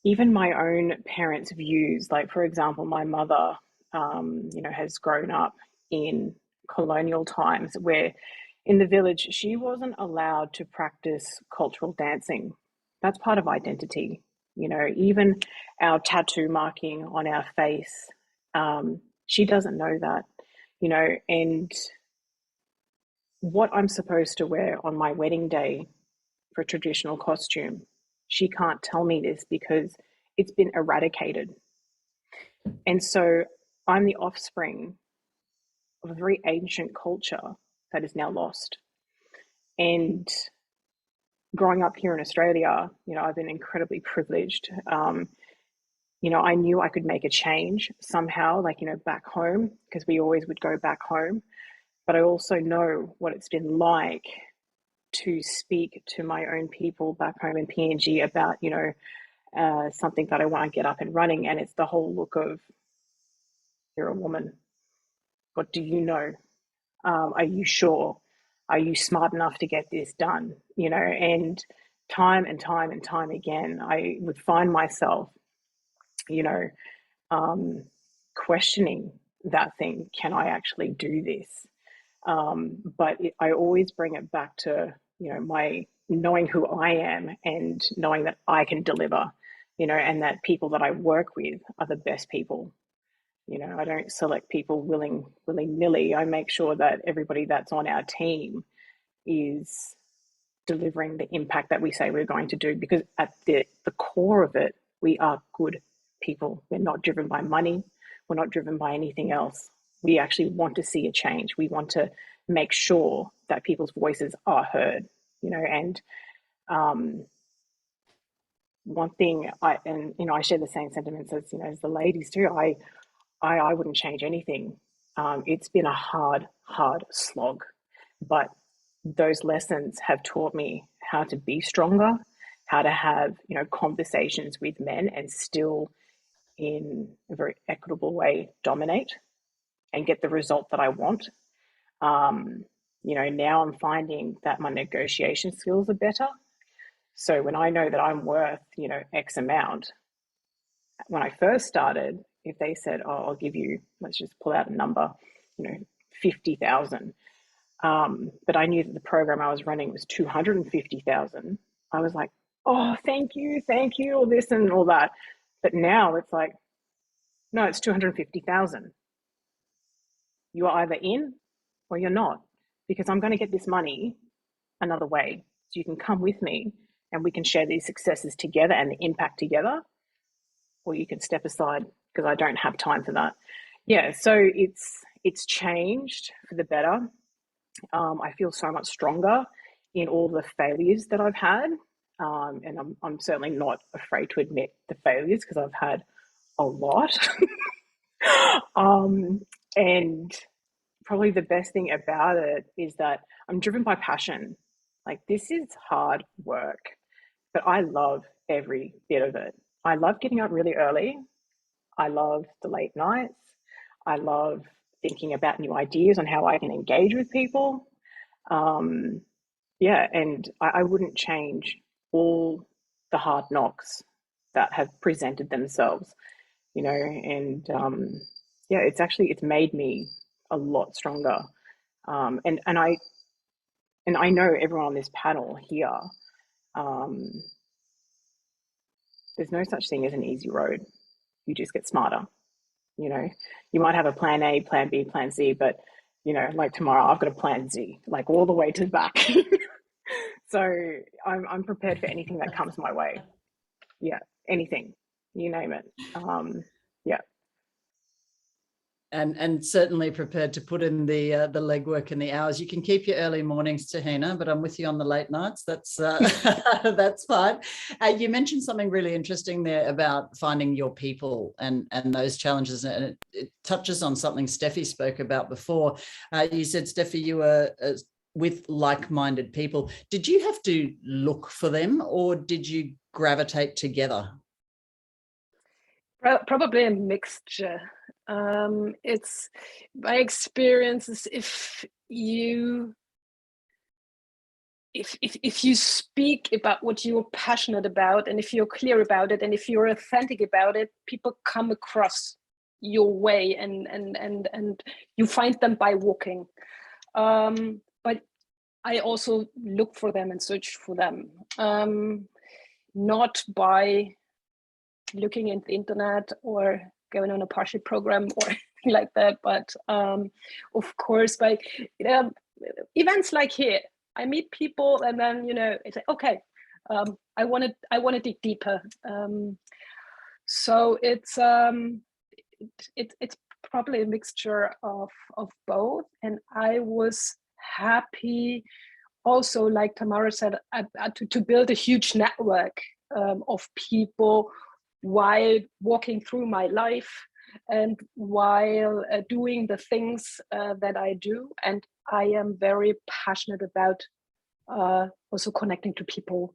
even my own parents' views, like, for example, my mother, you know, has grown up in colonial times where in the village, she wasn't allowed to practice cultural dancing. That's part of identity. You know, even our tattoo marking on our face, she doesn't know that, you know, and what I'm supposed to wear on my wedding day for a traditional costume, she can't tell me this because it's been eradicated. And so I'm the offspring of a very ancient culture that is now lost. And growing up here in Australia, you know, I've been incredibly privileged. You know, I knew I could make a change somehow, like, you know, back home, because we always would go back home. But I also know what it's been like to speak to my own people back home in PNG about, you know, something that I want to get up and running. And it's the whole look of, you're a woman. What do you know? Are you sure? Are you smart enough to get this done? You know, and time and time and time again, I would find myself, you know, questioning that thing. Can I actually do this? But I always bring it back to, you know, my knowing who I am and knowing that I can deliver, you know, and that people that I work with are the best people. You know, I don't select people willy-nilly. I make sure that everybody that's on our team is delivering the impact that we say we're going to do, because at the core of it, we are good people. We're not driven by money. We're not driven by anything else. We actually want to see a change. We want to make sure that people's voices are heard, you know, and one thing you know, I share the same sentiments as, you know, as the ladies too. I wouldn't change anything. It's been a hard slog, but those lessons have taught me how to be stronger, how to have, you know, conversations with men and still in a very equitable way dominate and get the result that I want. You know, now I'm finding that my negotiation skills are better. So when I know that I'm worth, you know, X amount, when I first started, if they said, oh, I'll give you, let's just pull out a number, you know, 50,000. But I knew that the program I was running was 250,000. I was like, oh, thank you, all this and all that. But now it's like, no, it's 250,000. You are either in or you're not, because I'm going to get this money another way. So you can come with me and we can share these successes together and the impact together, or you can step aside because I don't have time for that. Yeah, so it's changed for the better. I feel so much stronger in all the failures that I've had, and I'm certainly not afraid to admit the failures because I've had a lot. And probably the best thing about it is that I'm driven by passion. Like, this is hard work, but I love every bit of it. I love getting up really early. I love the late nights. I love thinking about new ideas on how I can engage with people. Yeah, and I wouldn't change all the hard knocks that have presented themselves, you know, and yeah, it's made me a lot stronger. And I know everyone on this panel here, there's no such thing as an easy road. You just get smarter. You know, you might have a plan A, plan B, plan C, but, you know, like tomorrow, I've got a plan Z, like all the way to the back. So I'm prepared for anything that comes my way. Yeah, anything, you name it. Yeah. And certainly prepared to put in the legwork and the hours. You can keep your early mornings, Tahina, but I'm with you on the late nights. That's that's fine. You mentioned something really interesting there about finding your people and those challenges, and it touches on something Steffi spoke about before. You said, Steffi, you were with like-minded people. Did you have to look for them, or did you gravitate together? Probably a mixture. It's my experience is if you speak about what you're passionate about, and if you're clear about it, and if you're authentic about it, people come across your way, and you find them by walking. But I also look for them and search for them, not by looking in the internet or going on a Parship program or anything like that, but of course by events like here, I meet people, and then it's like, okay, I want to dig deeper. So it's probably a mixture of both, and I was happy also, like Tamara said, to build a huge network of people while walking through my life and while doing the things that I do. And I am very passionate about also connecting to people.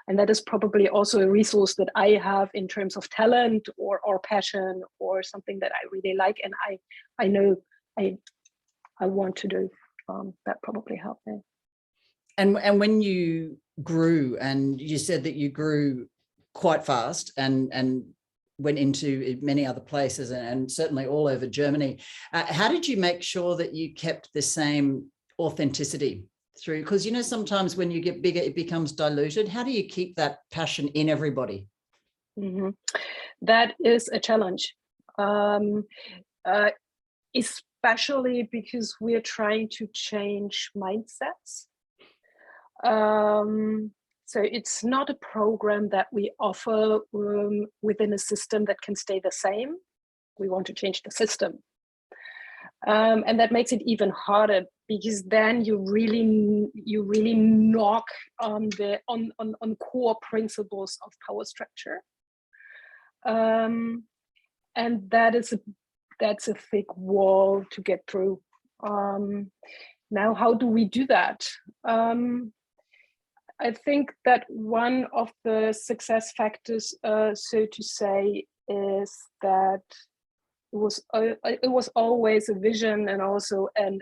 And that is probably also a resource that I have in terms of talent or passion or something that I really like. And I know I want to do. That probably helped me. And when you grew, and you said that you grew quite fast and went into many other places and certainly all over Germany, how did you make sure that you kept the same authenticity through? Because sometimes when you get bigger, it becomes diluted. How do you keep that passion in everybody? Mm-hmm. That is a challenge, especially because we're trying to change mindsets. So it's not a program that we offer within a system that can stay the same. We want to change the system. And that makes it even harder, because then you really knock on core principles of power structure. And that's a thick wall to get through. Now, how do we do that? I think that one of the success factors, so to say, is that it was always a vision and also an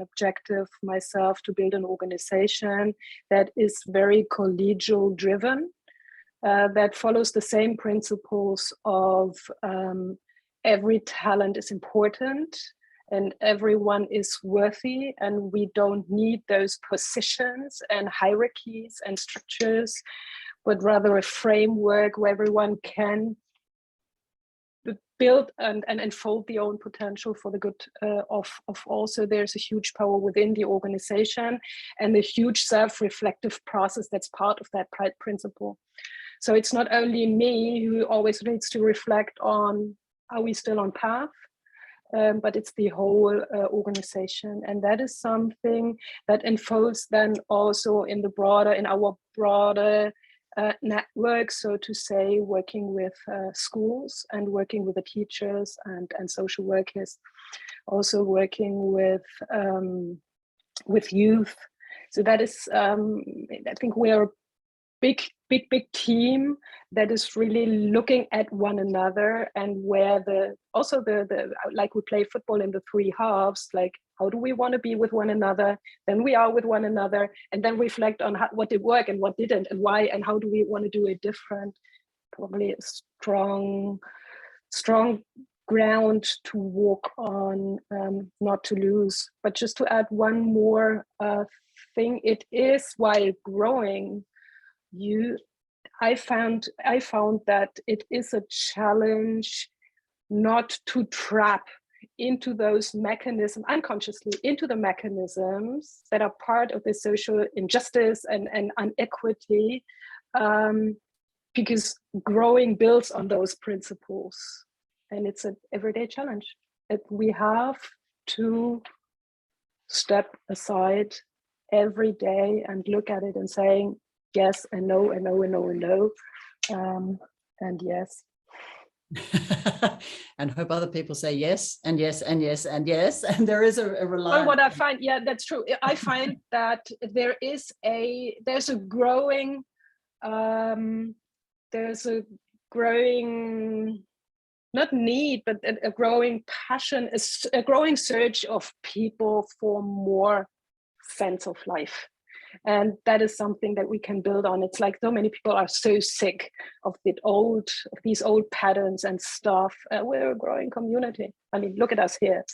objective myself to build an organization that is very collegial driven, that follows the same principles of every talent is important and everyone is worthy, and we don't need those positions and hierarchies and structures, but rather a framework where everyone can build and unfold their own potential for the good of all. So there's a huge power within the organization and a huge self-reflective process that's part of that principle. So it's not only me who always needs to reflect on, are we still on path? But it's the whole organization, and that is something that unfolds then also in our broader network, so to say, working with schools and working with the teachers and social workers, also working with youth. So that is, I think we are a big team that is really looking at one another, and where the like we play football in the three halves, like how do we want to be with one another, then we are with one another, and then reflect on what did work and what didn't and why, and how do we want to do it different. Probably a strong ground to walk on, not to lose. But just to add one more thing, it is while growing, I found that it is a challenge not to trap into those mechanisms, unconsciously into the mechanisms that are part of the social injustice and inequity, because growing builds on those principles. And it's an everyday challenge that we have to step aside every day and look at it and saying yes and no and no and no and no, and yes. And hope other people say yes and yes and yes and yes, and there is a reliance. Well, what I find, yeah, that's true. I find that there's a growing not need, but a growing passion, a growing search of people for more sense of life. And that is something that we can build on. It's like so many people are so sick of these old patterns and stuff. We're a growing community. I mean, look at us here.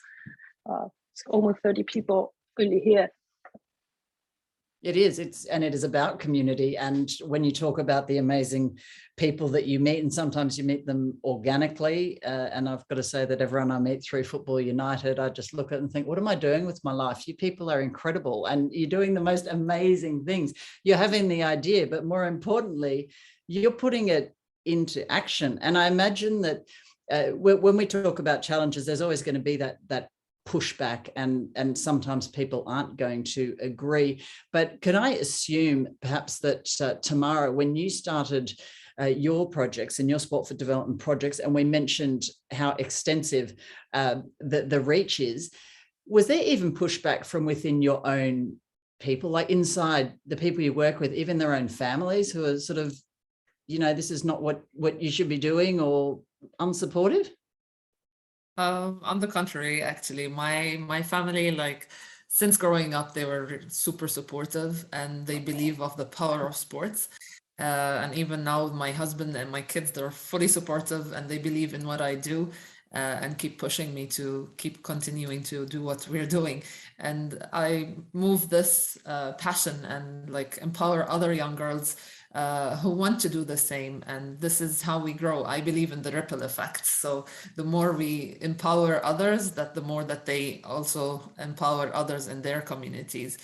It's almost 30 people only here. It is. It is about community. And when you talk about the amazing people that you meet, and sometimes you meet them organically, and I've got to say that everyone I meet through Football United, I just look at it and think, what am I doing with my life? You people are incredible, and you're doing the most amazing things. You're having the idea, but more importantly, you're putting it into action. And I imagine that when we talk about challenges, there's always going to be that pushback, and sometimes people aren't going to agree. But can I assume perhaps that Tamara, when you started your projects and your Sport for Development projects, and we mentioned how extensive the reach is, was there even pushback from within your own people, like inside the people you work with, even their own families, who are sort of, this is not what you should be doing, or unsupportive? On the contrary, actually, my family, like, since growing up, they were super supportive, and they believe of the power of sports. And even now, my husband and my kids, they're fully supportive, and they believe in what I do, and keep pushing me to keep continuing to do what we're doing. And I move this passion and like empower other young girls who want to do the same. And this is how we grow. I believe in the ripple effect. So the more we empower others, the more that they also empower others in their communities.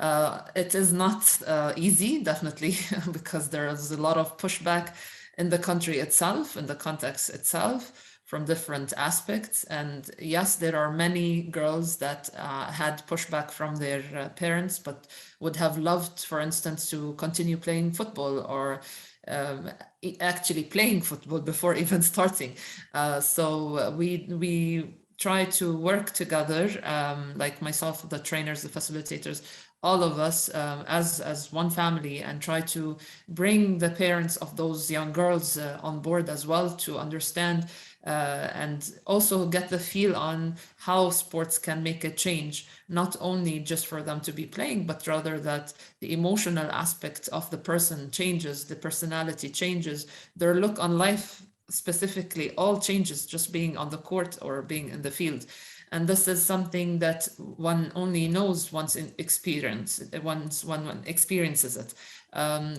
It is not easy, definitely, because there is a lot of pushback in the country itself, in the context itself, from different aspects. And yes, there are many girls that had pushback from their parents, but would have loved, for instance, to continue playing football, or actually playing football before even starting. So we try to work together, like myself, the trainers, the facilitators, all of us as one family, and try to bring the parents of those young girls on board as well, to understand and also get the feel on how sports can make a change, not only just for them to be playing, but rather that the emotional aspect of the person changes, the personality changes, their look on life specifically all changes, just being on the court or being in the field. And this is something that one only knows once one experiences it.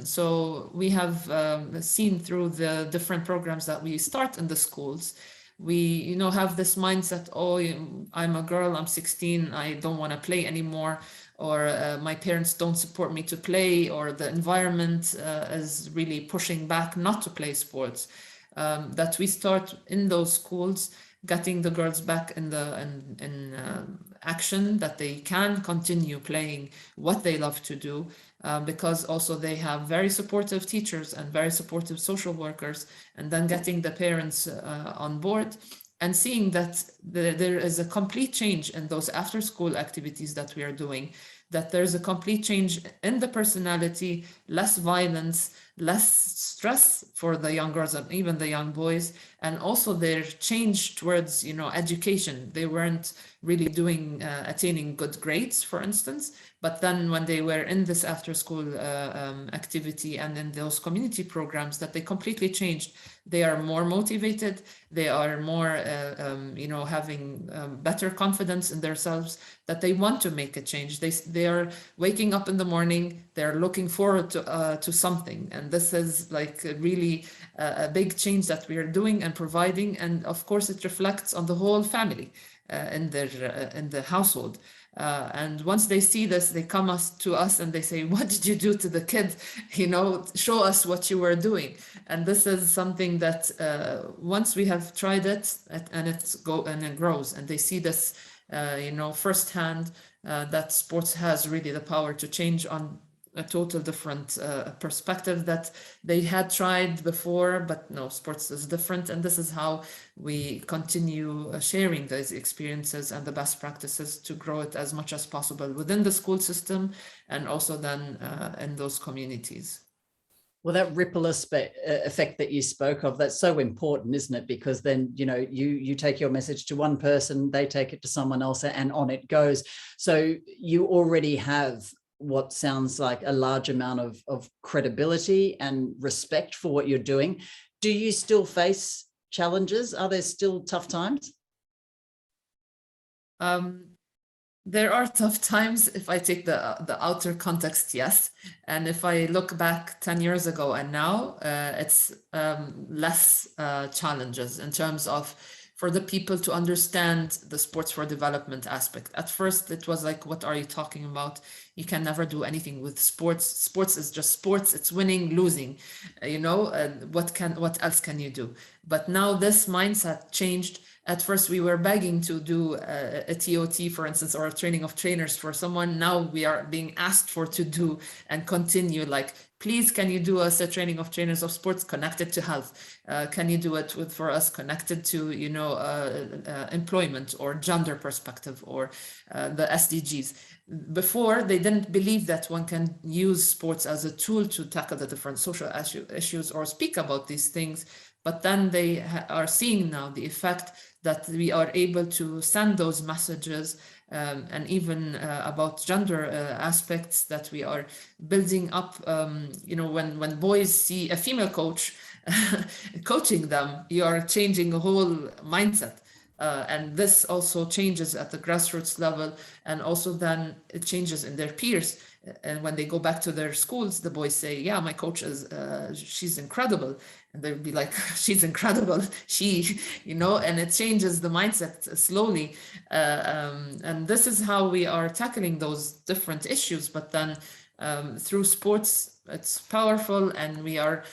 So we have seen through the different programs that we start in the schools, we have this mindset, oh, I'm a girl, I'm 16, I don't want to play anymore, or my parents don't support me to play, or the environment is really pushing back not to play sports. That we start in those schools, getting the girls back in action, that they can continue playing what they love to do, because also they have very supportive teachers and very supportive social workers, and then getting the parents on board and seeing that there is a complete change in those after school activities that we are doing, that there's a complete change in the personality, less violence, less stress for the young girls and even the young boys, and also their change towards education. They weren't really attaining good grades, for instance, but then when they were in this after school activity and in those community programs, that they completely changed. They are more motivated, they are more having better confidence in themselves, that they want to make a change. They are waking up in the morning, they're looking forward to something. And this is like really a big change that we are doing and providing. And of course, it reflects on the whole family. in the household. And once they see this, they come to us and they say, what did you do to the kids? You know, show us what you were doing. And this is something that once we have tried it, and it grows, and they see this, you know, firsthand, that sports has really the power to change on a total different perspective that they had tried before, but no, sports is different. And this is how we continue sharing those experiences and the best practices to grow it as much as possible within the school system, and also then in those communities. Well, that ripple effect that you spoke of, that's so important, isn't it? Because then, you know, you take your message to one person, they take it to someone else, and on it goes. So you already have what sounds like a large amount of credibility and respect for what you're doing. Do you still face challenges? Are there still tough times? There are tough times. If I take the outer context, yes. And if I look back 10 years ago and now, it's less challenges in terms of for the people to understand the sports for development aspect. At first, it was like, what are you talking about? You can never do anything with sports. Sports is just sports. It's winning, losing, you know, what else can you do? But now this mindset changed. At first, we were begging to do a TOT, for instance, or a training of trainers for someone. Now we are being asked to do and continue, like, please, can you do us a training of trainers of sports connected to health? Can you do it for us connected to, you know, employment or gender perspective or the SDGs? Before, they didn't believe that one can use sports as a tool to tackle the different social issues or speak about these things. But then they are seeing now the effect that we are able to send those messages, and even about gender aspects that we are building up. You know, when boys see a female coach coaching them, you are changing a whole mindset. And this also changes at the grassroots level, and also then it changes in their peers. And when they go back to their schools, the boys say, yeah, my coach is, she's incredible. And they'll be like, she's incredible, you know, and it changes the mindset slowly. And this is how we are tackling those different issues. But then through sports, it's powerful, and we are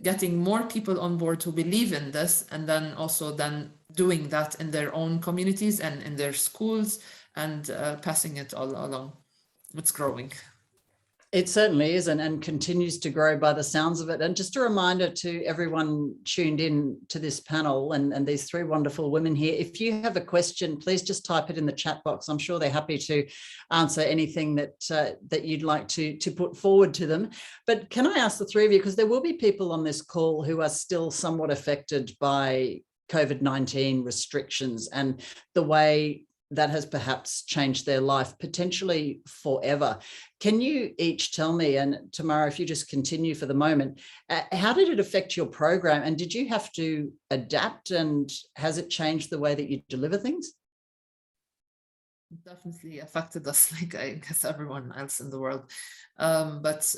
getting more people on board who believe in this, and then also then doing that in their own communities and in their schools, and passing it all along. It's growing. It certainly is, and continues to grow by the sounds of it. And just a reminder to everyone tuned in to this panel and these three wonderful women here, if you have a question, please just type it in the chat box. I'm sure they're happy to answer anything that you'd like to put forward to them. But can I ask the three of you, because there will be people on this call who are still somewhat affected by COVID-19 restrictions and the way that has perhaps changed their life, potentially forever. Can you each tell me, and Tamara, if you just continue for the moment, how did it affect your program, and did you have to adapt, and has it changed the way that you deliver things? Definitely affected us, like I guess everyone else in the world. But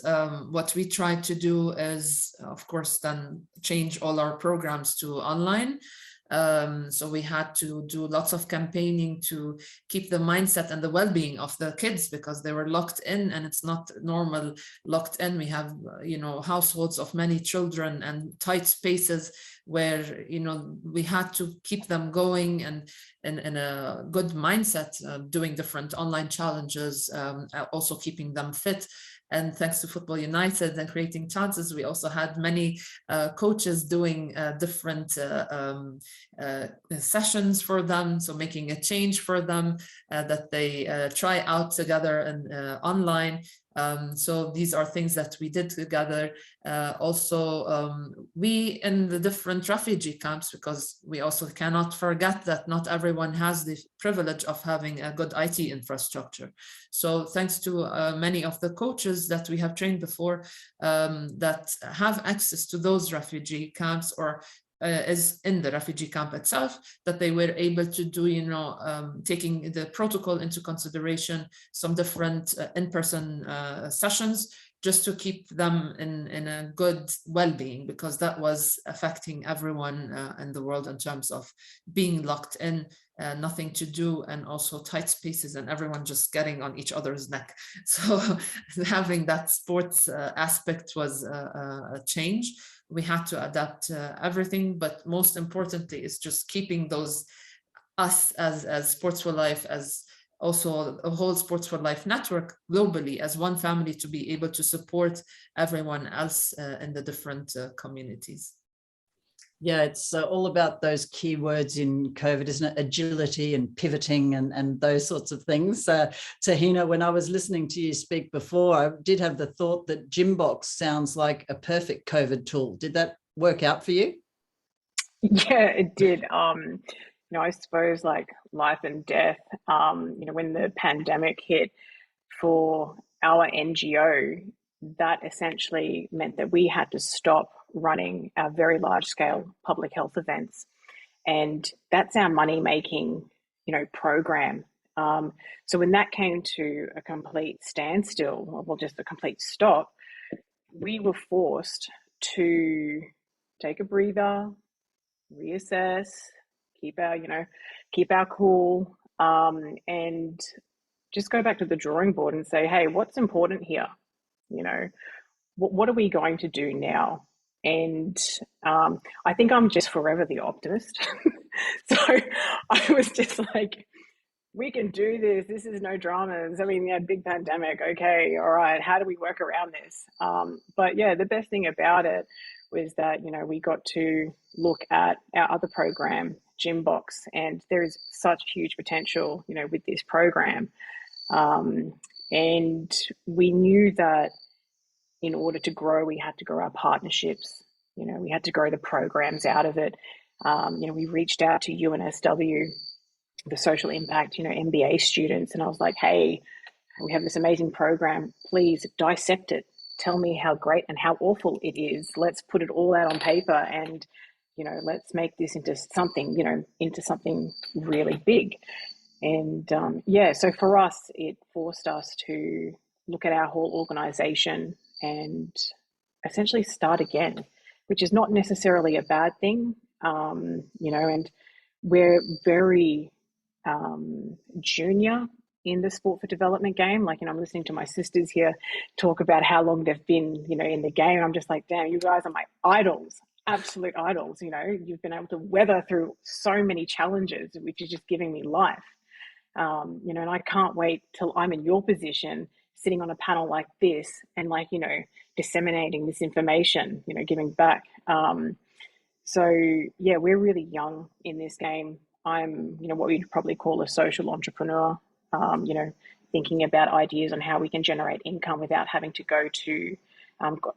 what we tried to do is, of course, then change all our programs to online. So we had to do lots of campaigning to keep the mindset and the well-being of the kids, because they were locked in, and it's not normal locked in. We have, you know, households of many children and tight spaces where, you know, we had to keep them going and in a good mindset, doing different online challenges, also keeping them fit. And thanks to Football United and creating chances, we also had many coaches doing different sessions for them. So making a change for them that they try out together and online. So these are things that we did together. Also, we in the different refugee camps, because we also cannot forget that not everyone has the privilege of having a good IT infrastructure. So thanks to many of the coaches that we have trained before that have access to those refugee camps or is in the refugee camp itself, that they were able to do, you know, taking the protocol into consideration, some different in-person sessions just to keep them in a good well-being, because that was affecting everyone in the world in terms of being locked in, nothing to do, and also tight spaces and everyone just getting on each other's neck. So having that sports aspect was a change. We had to adapt everything, but most importantly is just keeping those, us as Sports for Life, as also a whole Sports for Life network globally, as one family, to be able to support everyone else in the different communities. Yeah, it's all about those keywords in COVID, isn't it? Agility and pivoting and those sorts of things. Tahina, when I was listening to you speak before, I did have the thought that Gymbox sounds like a perfect COVID tool. Did that work out for you? Yeah, it did. You know, I suppose like life and death, you know, when the pandemic hit for our NGO, that essentially meant that we had to stop running our very large scale public health events. And that's our money making, you know, program. So when that came to a complete standstill, well, just a complete stop, we were forced to take a breather, reassess, keep our, you know, keep our cool, and just go back to the drawing board and say, hey, what's important here? You know, what are we going to do now? And I think I'm just forever the optimist. So I was just like, we can do this. This is no dramas. I mean, yeah, big pandemic. Okay, all right. How do we work around this? But yeah, the best thing about it was that, you know, we got to look at our other program, Gymbox, and there is such huge potential, you know, with this program. And we knew that in order to grow, we had to grow our partnerships. You know, we had to grow the programs out of it. You know, we reached out to UNSW, the social impact, you know, MBA students, and I was like, hey, we have this amazing program. Please dissect it. Tell me how great and how awful it is. Let's put it all out on paper, and, you know, let's make this into something, you know, into something really big. And yeah, so for us, it forced us to look at our whole organization and essentially start again, which is not necessarily a bad thing, you know, and we're very junior in the sport for development game. Like, you know, I'm listening to my sisters here talk about how long they've been, you know, in the game. I'm just like, damn, you guys are my idols, absolute idols. You know, you've been able to weather through so many challenges, which is just giving me life. You know, and I can't wait till I'm in your position, sitting on a panel like this and, like, you know, disseminating this information, you know, giving back. So yeah, we're really young in this game. I'm, you know, what we'd probably call a social entrepreneur, you know, thinking about ideas on how we can generate income without having to go to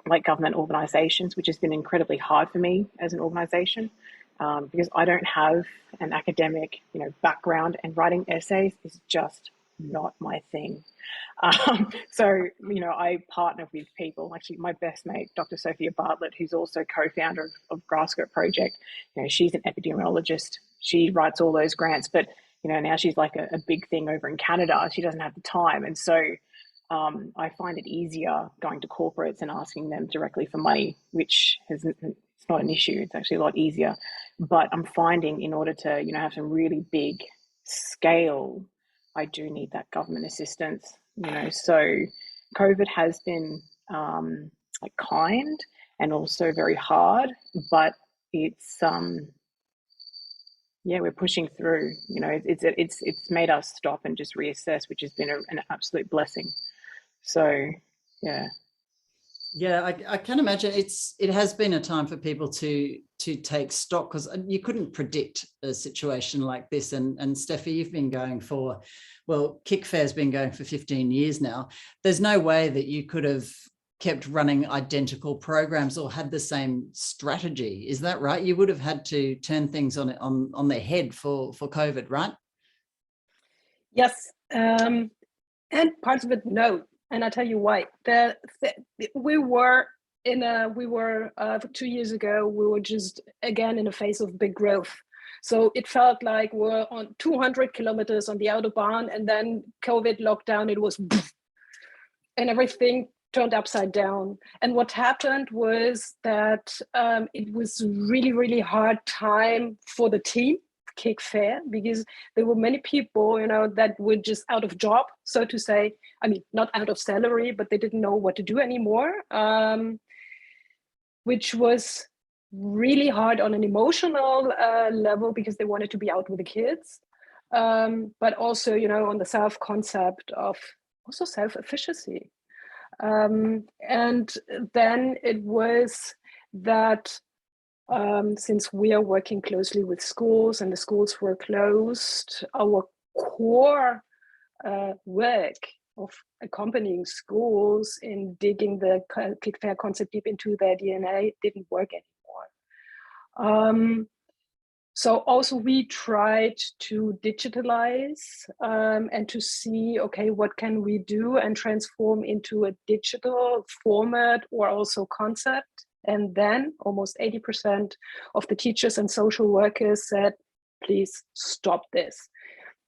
like government organizations, which has been incredibly hard for me as an organization, because I don't have an academic, you know, background, and writing essays is just not my thing. So, you know, I partner with people. Actually, my best mate, Dr. Sophia Bartlett, who's also co-founder of Grassskirt Project, you know, she's an epidemiologist. She writes all those grants, but, you know, now she's like a big thing over in Canada. She doesn't have the time. And so I find it easier going to corporates and asking them directly for money, which it's not an issue. It's actually a lot easier. But I'm finding in order to, you know, have some really big scale, I do need that government assistance, you know. So COVID has been like kind and also very hard, but it's yeah, we're pushing through. You know, it's made us stop and just reassess, which has been an absolute blessing. So yeah. Yeah, I can imagine it has been a time for people to take stock, because you couldn't predict a situation like this. And Steffi, you've been going for, well, Kickfair's been going for 15 years now. There's no way that you could have kept running identical programs or had the same strategy. Is that right? You would have had to turn things on their head for COVID, right? Yes, and parts of it, no. And I'll tell you why. We were 2 years ago, we were just again in a phase of big growth. So it felt like we're on 200 kilometers on the Autobahn, and then COVID lockdown, it was, and everything turned upside down. And what happened was that it was really, really hard time for the team, Kick Fair, because there were many people, you know, that were just out of job, so to say. I mean, not out of salary, but they didn't know what to do anymore, which was really hard on an emotional level, because they wanted to be out with the kids. But also, you know, on the self-concept of also self-efficacy. And then it was that since we are working closely with schools and the schools were closed, our core work of accompanying schools in digging the Kick Fair concept deep into their DNA didn't work anymore. So also we tried to digitalize and to see, okay, what can we do and transform into a digital format or also concept. And then almost 80% of the teachers and social workers said, please stop this.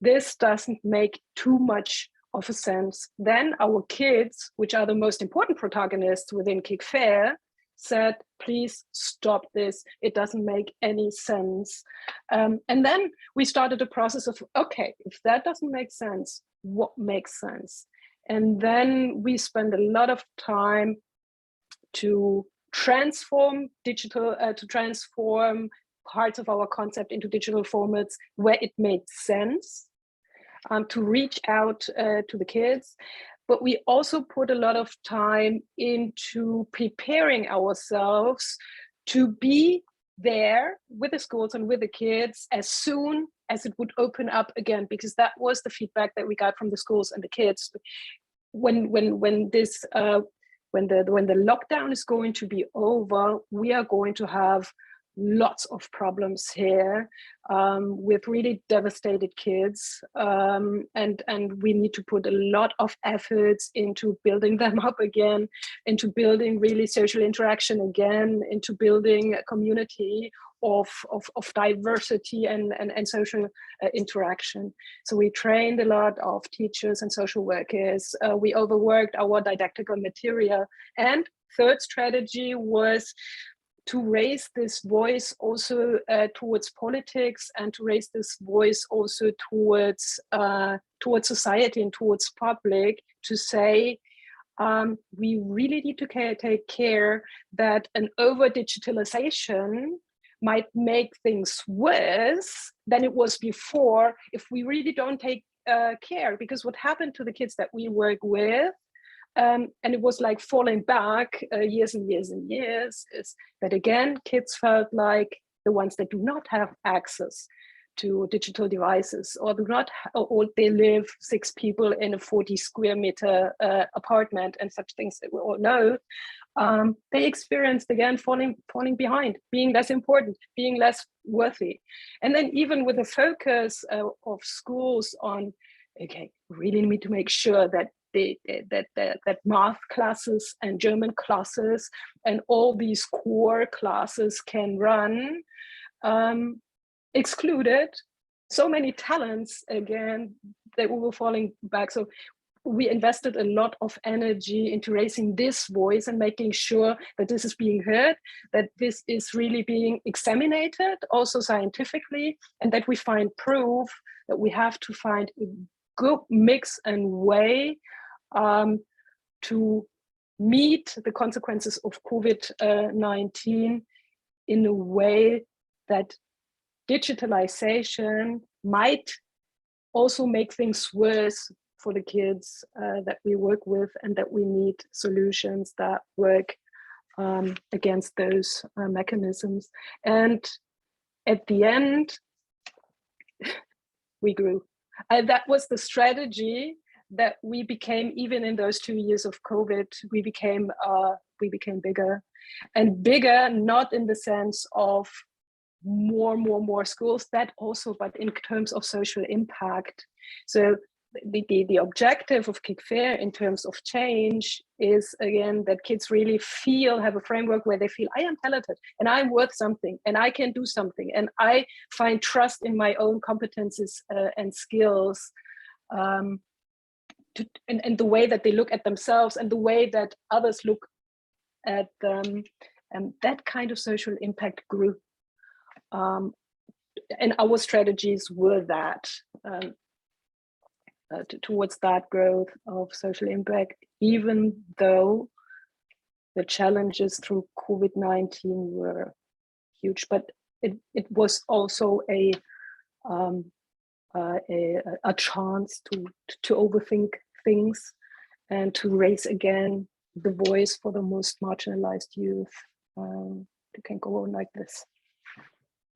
This doesn't make too much of a sense. Then our kids, which are the most important protagonists within Kick Fair, said, please stop this. It doesn't make any sense. And then we started a process of, okay, if that doesn't make sense, what makes sense? And then we spend a lot of time to transform parts of our concept into digital formats where it made sense, to reach out to the kids. But we also put a lot of time into preparing ourselves to be there with the schools and with the kids as soon as it would open up again, because that was the feedback that we got from the schools and the kids. When the lockdown is going to be over, we are going to have lots of problems here with really devastated kids, and we need to put a lot of efforts into building them up again, into building really social interaction again, into building a community of diversity and social interaction. So we trained a lot of teachers and social workers. We overworked our didactical material. And third strategy was to raise this voice also towards politics, and to raise this voice also towards society and towards public, to say we really need to take care that an over digitalization might make things worse than it was before if we really don't take care. Because what happened to the kids that we work with, and it was like falling back years and years and years, is that again, kids felt like the ones that do not have access to digital devices, or they live 6 people in a 40 square meter apartment and such things that we all know, they experienced again falling behind, being less important, being less worthy. And then even with the focus of schools on, okay, really need to make sure that that math classes and German classes and all these core classes can run, excluded so many talents again that we were falling back. So we invested a lot of energy into raising this voice and making sure that this is being heard, that this is really being examined also scientifically, and that we find proof that we have to find a good mix and way to meet the consequences of COVID-19 in a way that digitalization might also make things worse for the kids that we work with, and that we need solutions that work against those mechanisms. And at the end, we grew. That was the strategy that we became. Even in those 2 years of COVID, we became bigger, and bigger, not in the sense of more schools, that also, but in terms of social impact. So the objective of Kick Fair in terms of change is, again, that kids really have a framework where they feel, I am talented and I'm worth something and I can do something, and I find trust in my own competences and skills and the way that they look at themselves and the way that others look at them, and that kind of social impact grew. And our strategies were that towards that growth of social impact, even though the challenges through COVID-19 were huge, but it was also a chance to overthink things and to raise again the voice for the most marginalized youth. You can go on like this.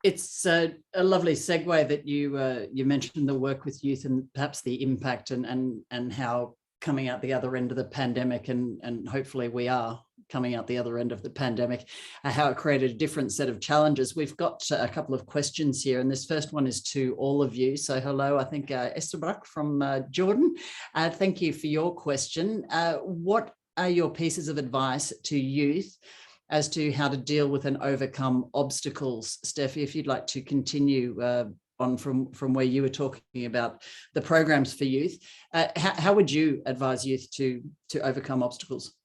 It's a lovely segue that you mentioned the work with youth and perhaps the impact and how coming out the other end of the pandemic, and hopefully we are coming out the other end of the pandemic, how it created a different set of challenges. We've got a couple of questions here, and this first one is to all of you. So hello, I think Esterbrook from Jordan. Thank you for your question. What are your pieces of advice to youth as to how to deal with and overcome obstacles? Steffi, if you'd like to continue on from where you were talking about the programs for youth, how would you advise youth to overcome obstacles?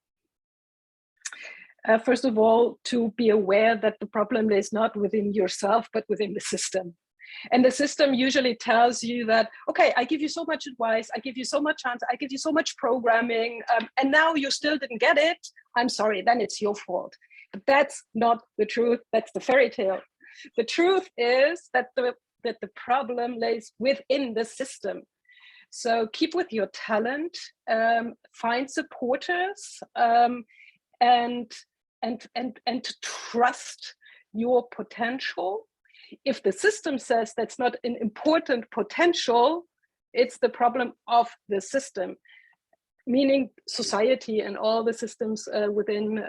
First of all, to be aware that the problem is not within yourself, but within the system. And the system usually tells you that, okay, I give you so much advice, I give you so much chance, I give you so much programming, and now you still didn't get it. I'm sorry, then it's your fault. But that's not the truth. That's the fairy tale. The truth is that the problem lays within the system. So keep with your talent, find supporters, and trust your potential. If the system says that's not an important potential, it's the problem of the system, meaning society and all the systems within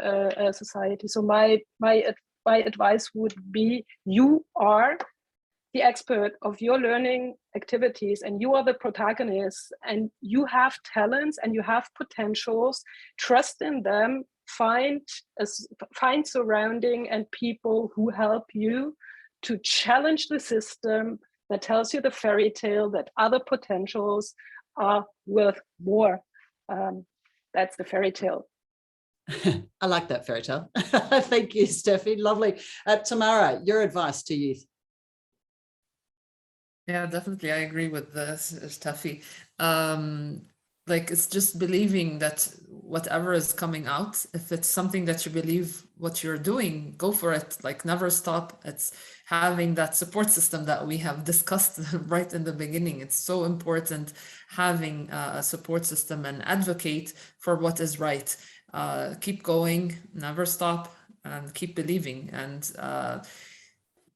society. So my advice would be, you are the expert of your learning activities and you are the protagonist, and you have talents and you have potentials. Trust in them, find surrounding and people who help you to challenge the system that tells you the fairy tale that other potentials are worth more. That's the fairy tale. I like that fairy tale. Thank you, Steffi. Lovely. Tamara, your advice to youth? Yeah, definitely. I agree with this, Steffi. Like, it's just believing that whatever is coming out, if it's something that you believe what you're doing, go for it. Like, never stop. It's having that support system that we have discussed right in the beginning. It's so important having a support system and advocate for what is right. Keep going, never stop, and keep believing. And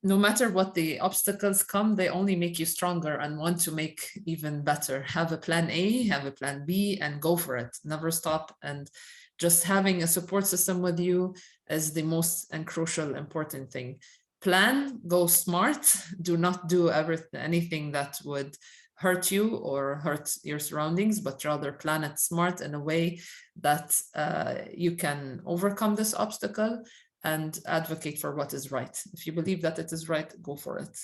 no matter what the obstacles come, they only make you stronger and want to make even better. Have a plan A, have a plan B, and go for it. Never stop. And just having a support system with you is the most and crucial important thing. Plan, go smart. Do not do anything that would hurt you or hurt your surroundings, but rather plan it smart in a way that you can overcome this obstacle and advocate for what is right. If you believe that it is right, go for it.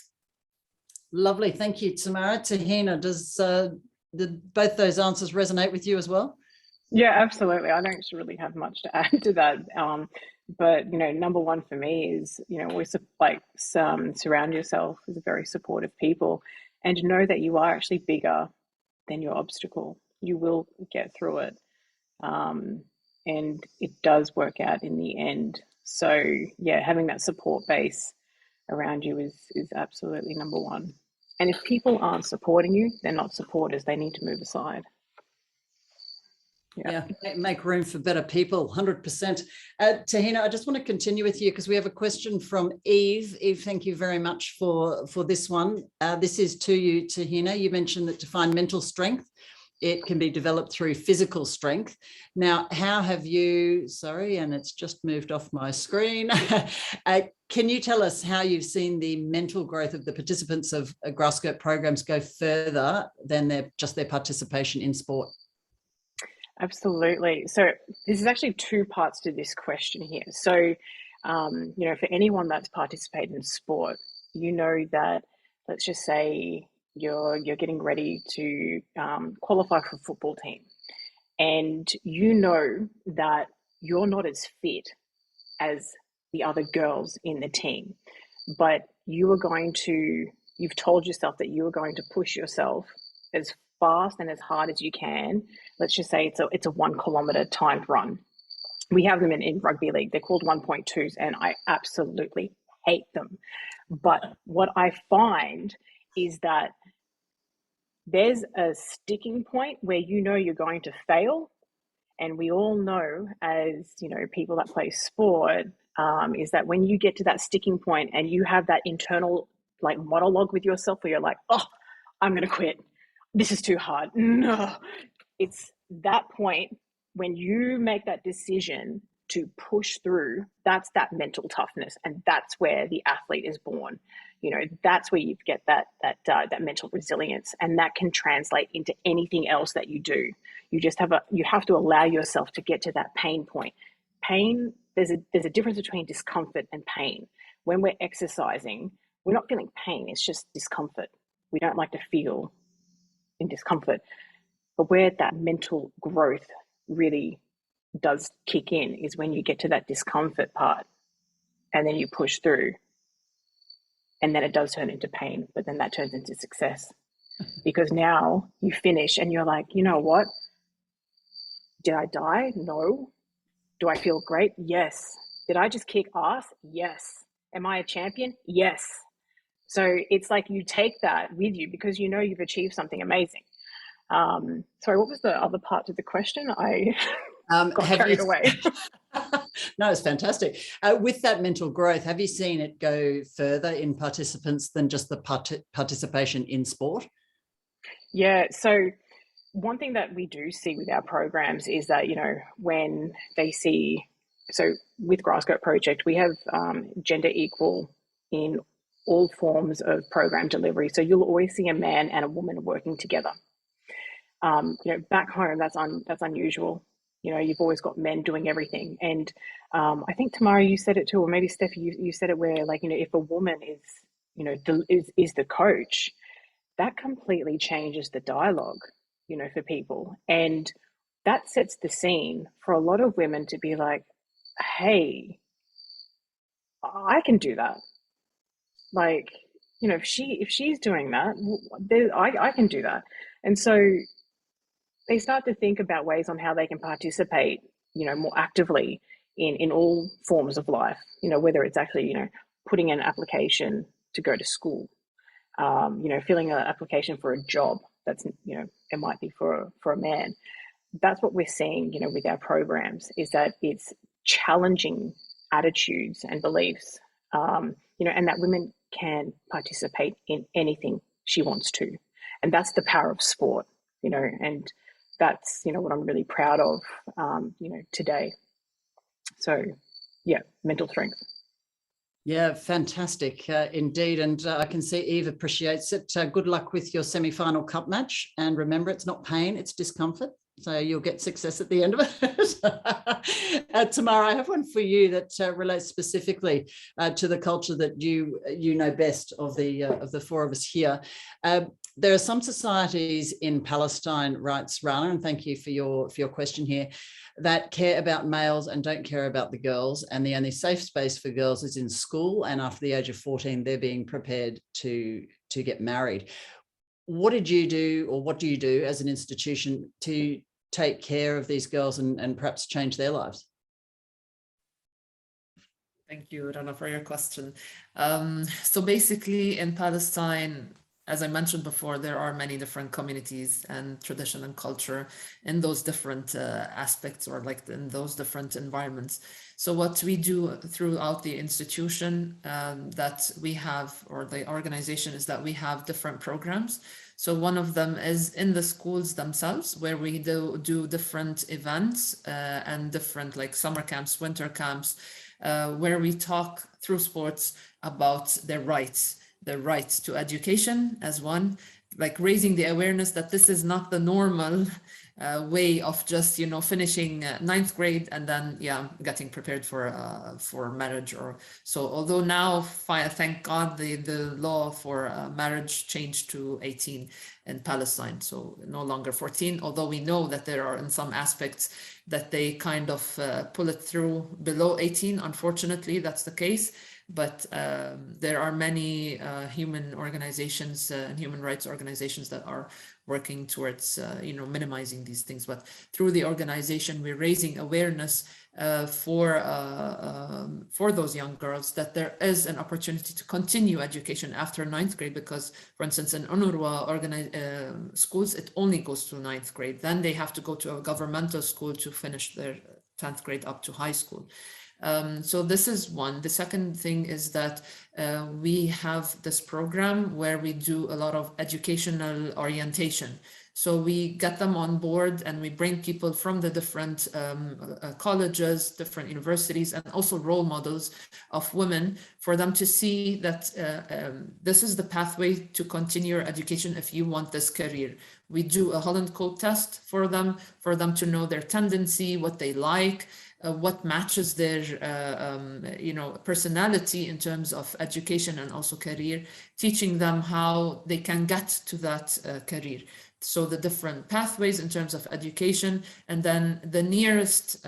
Lovely. Thank you, Tamara. Tahina, did both those answers resonate with you as well? Yeah, absolutely. I don't really have much to add to that. But, number one for me is, always surround yourself with very supportive people and know that you are actually bigger than your obstacle. You will get through it. And it does work out in the end. So yeah, having that support base around you is absolutely number one. And if people aren't supporting you, they're not supporters. They need to move aside. Yeah, make room for better people, 100%. Tahina, I just want to continue with you because we have a question from Eve. Eve, thank you very much for this one. This is to you, Tahina. You mentioned that to find mental strength, it can be developed through physical strength. Now, how have you, sorry, and it's just moved off my screen. Can you tell us how you've seen the mental growth of the participants of grass skirt programs go further than their participation in sport? Absolutely. So this is actually two parts to this question here. So, for anyone that's participated in sport, that, let's just say you're getting ready to qualify for a football team. and you know that you're not as fit as the other girls in the team, but you've told yourself that you are going to push yourself as fast and as hard as you can. Let's just say it's a 1 kilometer timed run. We have them in rugby league. They're called 1.2s, and I absolutely hate them. But what I find is that there's a sticking point where you know you're going to fail. And we all know, as you know, people that play sport, is that when you get to that sticking point and you have that internal like monologue with yourself where you're like, oh, I'm going to quit. This is too hard. No, it's that point when you make that decision to push through, that's that mental toughness. And that's where the athlete is born. You know, that's where you get that mental resilience, and that can translate into anything else that you do. You have to allow yourself to get to that pain point. Pain, there's a difference between discomfort and pain. When we're exercising, we're not feeling pain, it's just discomfort. We don't like to feel in discomfort. But where that mental growth really does kick in is when you get to that discomfort part and then you push through, and then it does turn into pain, but then that turns into success. Because now you finish and you're like, you know what? Did I die? No. Do I feel great? Yes. Did I just kick ass? Yes. Am I a champion? Yes. So it's like you take that with you because you know you've achieved something amazing. Sorry, what was the other part of the question? I got carried away. No, it's fantastic. With that mental growth, have you seen it go further in participants than just the participation in sport? Yeah, so one thing that we do see with our programs is that, you know, when they see, so with Grasscoat Project, we have gender equal in all forms of program delivery. So you'll always see a man and a woman working together. You know, back home, that's unusual. You know, you've always got men doing everything. And I think, Tamara, you said it too, or maybe Steffi, you said it where, like, you know, if a woman is, you know, is the coach, that completely changes the dialogue, you know, for people. And that sets the scene for a lot of women to be like, hey, I can do that. Like, you know, if she's doing that, I can do that. And so they start to think about ways on how they can participate, you know, more actively in all forms of life, you know, whether it's actually, you know, putting in an application to go to school, you know, filling an application for a job that's, you know, it might be for a man. That's what we're seeing, you know, with our programs, is that it's challenging attitudes and beliefs, you know, and that women can participate in anything she wants to. And that's the power of sport, you know, and that's, you know, what I'm really proud of, you know, today. So, yeah, mental strength. Yeah, fantastic indeed. And I can see Eve appreciates it. Good luck with your semi-final cup match. And remember, it's not pain, it's discomfort. So you'll get success at the end of it. Tamara, I have one for you that relates specifically to the culture that you know best of the four of us here. There are some societies in Palestine, writes Rana, and thank you for your question here, that care about males and don't care about the girls. And the only safe space for girls is in school. And after the age of 14, they're being prepared to get married. What did you do, or what do you do as an institution to take care of these girls and perhaps change their lives? Thank you, Rana, for your question. So basically in Palestine, as I mentioned before, there are many different communities and tradition and culture in those different aspects, or like in those different environments. So what we do throughout the institution that we have, or the organization, is that we have different programs. So one of them is in the schools themselves, where we do different events and different like summer camps, winter camps, where we talk through sports about their rights. The right to education as one, like raising the awareness that this is not the normal way of just, you know, finishing ninth grade and then, yeah, getting prepared for marriage or so. Although now, thank God, the law for marriage changed to 18 in Palestine, so no longer 14, although we know that there are in some aspects that they kind of pull it through below 18. Unfortunately, that's the case. But there are many human organizations and human rights organizations that are working towards, you know, minimizing these things. But through the organization, we're raising awareness for those young girls that there is an opportunity to continue education after ninth grade, because, for instance, in UNRWA schools, it only goes to ninth grade. Then they have to go to a governmental school to finish their 10th grade up to high school. So this is one. The second thing is that we have this program where we do a lot of educational orientation. So we get them on board and we bring people from the different colleges, different universities, and also role models of women for them to see that this is the pathway to continue your education if you want this career. We do a Holland Code test for them to know their tendency, what they like, what matches their you know, personality in terms of education and also career, teaching them how they can get to that career. So the different pathways in terms of education, and then the nearest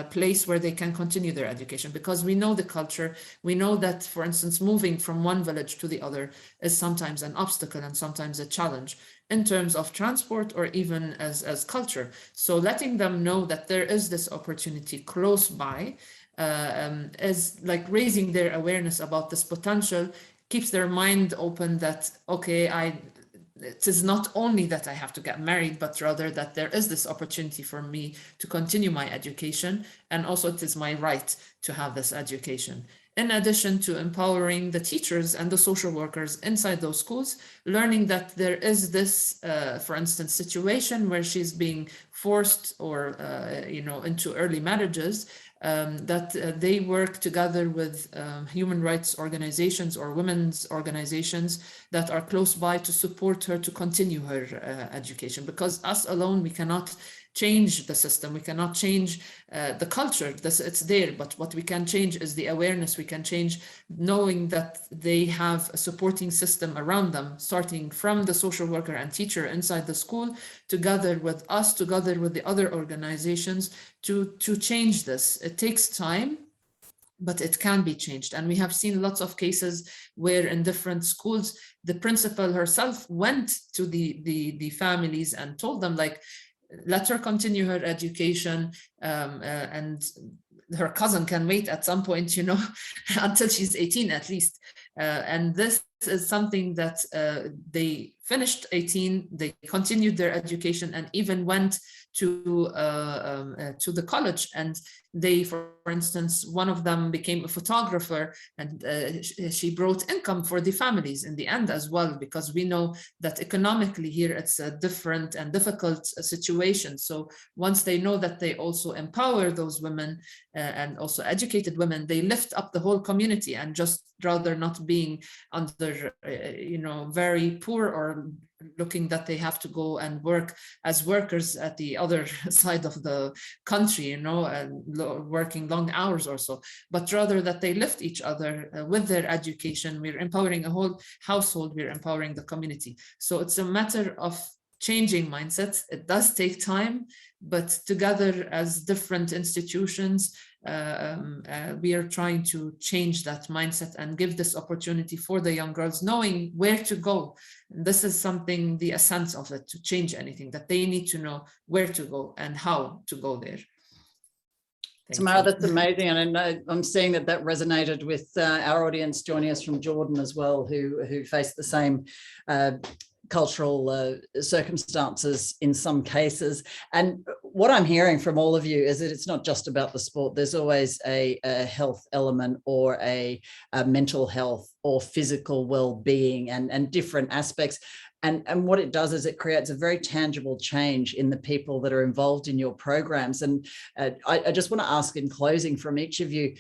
place where they can continue their education, because we know the culture. We know that, for instance, moving from one village to the other is sometimes an obstacle and sometimes a challenge in terms of transport or even as culture. So letting them know that there is this opportunity close by is like raising their awareness about this potential, keeps their mind open that, okay, it is not only that I have to get married, but rather that there is this opportunity for me to continue my education. And also it is my right to have this education. In addition to empowering the teachers and the social workers inside those schools, learning that there is this, for instance, situation where she's being forced or, you know, into early marriages, that they work together with human rights organizations or women's organizations that are close by to support her to continue her education. Because us alone, we cannot change the system, we cannot change the culture, it's there, but what we can change is the awareness. We can change knowing that they have a supporting system around them, starting from the social worker and teacher inside the school, together with us, together with the other organizations, to change this. It takes time, but it can be changed. And we have seen lots of cases where in different schools, the principal herself went to the families and told them, like, let her continue her education, and her cousin can wait at some point, you know, until she's 18 at least. And this is something that they finished 18, they continued their education and even went to the college. And they, for instance, one of them became a photographer, and she brought income for the families in the end as well, because we know that economically here it's a different and difficult situation. So once they know that they also empower those women and also educated women, they lift up the whole community, and just rather not being under, you know, very poor or looking that they have to go and work as workers at the other side of the country, you know, and working long hours or so, but rather that they lift each other with their education. We're empowering a whole household, we're empowering the community. So it's a matter of changing mindsets. It does take time, but together as different institutions, we are trying to change that mindset and give this opportunity for the young girls, knowing where to go. And this is something, the essence of it, to change anything, that they need to know where to go and how to go there. Tamara, that's amazing. And I know I'm seeing that resonated with our audience joining us from Jordan as well, who faced the same cultural circumstances in some cases. And what I'm hearing from all of you is that it's not just about the sport. There's always a health element, or a mental health or physical well-being, and different aspects. And what it does is it creates a very tangible change in the people that are involved in your programs. And I just want to ask in closing from each of you,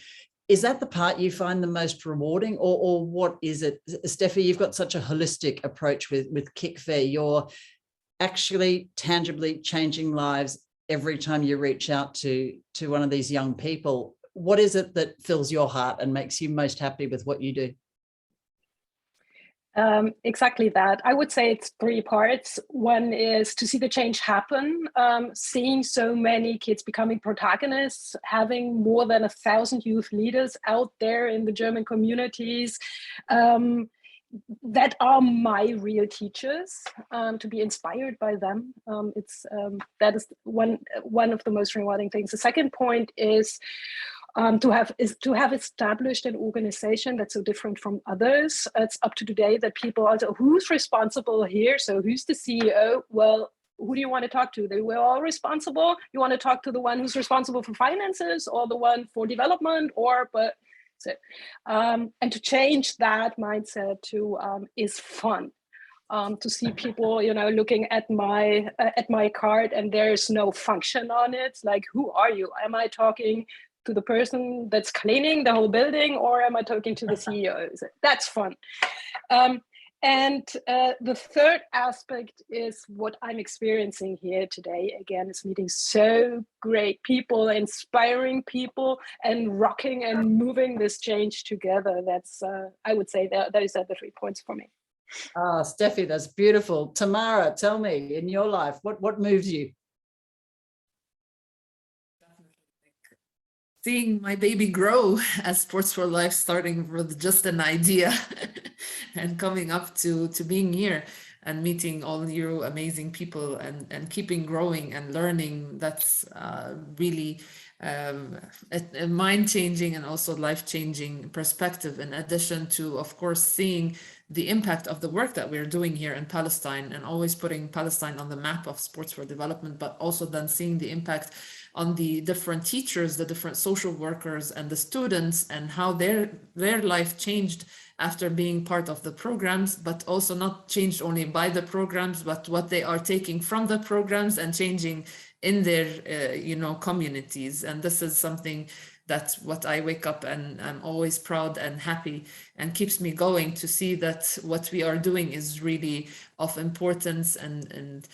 is that the part you find the most rewarding, or what is it? Steffi, you've got such a holistic approach with Kick Fair. You're actually tangibly changing lives every time you reach out to one of these young people. What is it that fills your heart and makes you most happy with what you do? Exactly that. I would say it's three parts. One is to see the change happen, seeing so many kids becoming protagonists, having more than 1,000 youth leaders out there in the German communities that are my real teachers, to be inspired by them. That is one of the most rewarding things. The second point is to have established an organization that's so different from others. It's up to today that people also, who's responsible here? So who's the CEO? Well, who do you want to talk to? They were all responsible. You want to talk to the one who's responsible for finances or the one for development, and to change that mindset is fun. To see people, looking at my card and there's no function on it. It's like, who are you? Am I talking to the person that's cleaning the whole building, or am I talking to the CEO? That's fun. And the third aspect is what I'm experiencing here today. Again, is meeting so great people, inspiring people, and rocking and moving this change together. That's, I would say, those are the 3 points for me. Ah, Steffi, that's beautiful. Tamara, tell me, in your life, what moves you? Seeing my baby grow as Sports for Life, starting with just an idea and coming up to being here and meeting all you amazing people and keeping growing and learning. That's really a mind-changing and also life-changing perspective, in addition to, of course, seeing the impact of the work that we're doing here in Palestine and always putting Palestine on the map of sports for development, but also then seeing the impact on the different teachers, the different social workers and the students, and how their life changed after being part of the programs, but also not changed only by the programs, but what they are taking from the programs and changing in their communities. And this is something that's what I wake up and I'm always proud and happy, and keeps me going to see that what we are doing is really of importance and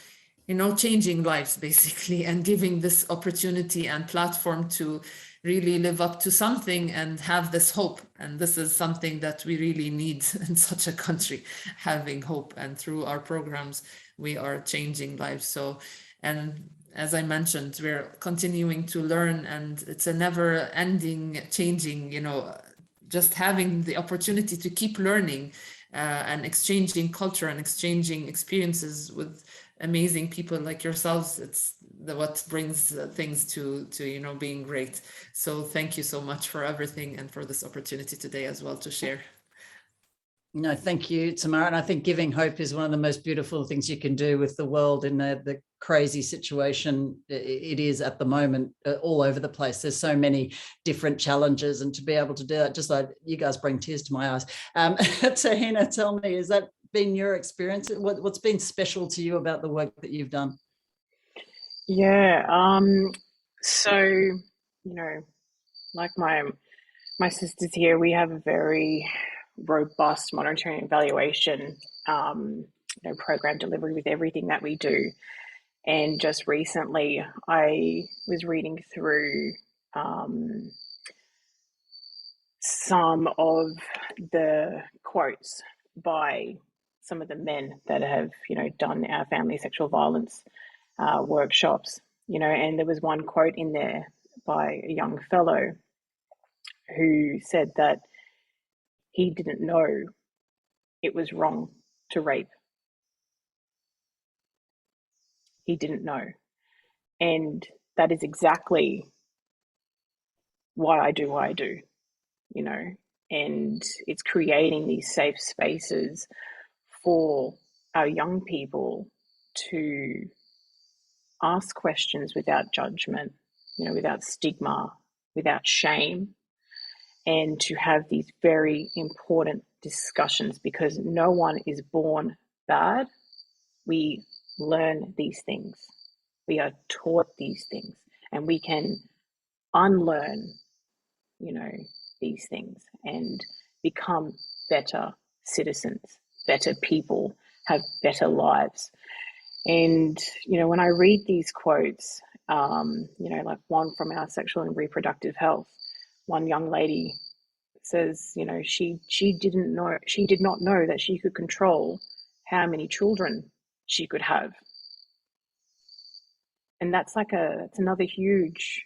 changing lives basically, and giving this opportunity and platform to really live up to something and have this hope. And this is something that we really need in such a country, having hope. And through our programs, we are changing lives. So, and as I mentioned, we're continuing to learn, and it's a never ending changing, just having the opportunity to keep learning and exchanging culture and exchanging experiences with amazing people like yourselves. It's what brings things to being great. So thank you so much for everything and for this opportunity today as well to share. No, thank you, Tamara. And I think giving hope is one of the most beautiful things you can do with the world in the crazy situation it is at the moment, all over the place. There's so many different challenges, and to be able to do that, just like you guys bring tears to my eyes. Tahina, tell me, has that been your experience? What's been special to you about the work that you've done? Yeah. So, like my sisters here, we have a very robust monitoring and evaluation program delivery with everything that we do. And just recently I was reading through some of the quotes by some of the men that have done our family sexual violence workshops, and there was one quote in there by a young fellow who said that he didn't know it was wrong to rape. He didn't know. And that is exactly why I do what I do, and it's creating these safe spaces for our young people to ask questions without judgment, without stigma, without shame, and to have these very important discussions, because no one is born bad. We learn these things. We are taught these things, and we can unlearn, these things and become better citizens, better people, have better lives. And, you know, when I read these quotes, you know, like one from our sexual and reproductive health, one young lady says, you know, she did not know that she could control how many children she could have. And that's like it's another huge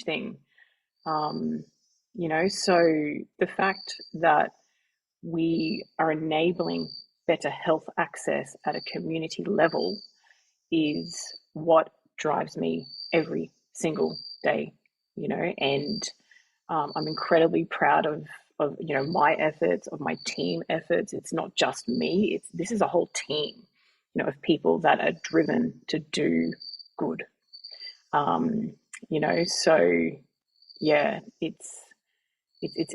thing. You know, so the fact that we are enabling better health access at a community level is what drives me every single day, you know, and I'm incredibly proud of you know, my efforts, of my team efforts. It's not just me, this is a whole team, you know, of people that are driven to do good. You know, so yeah, it's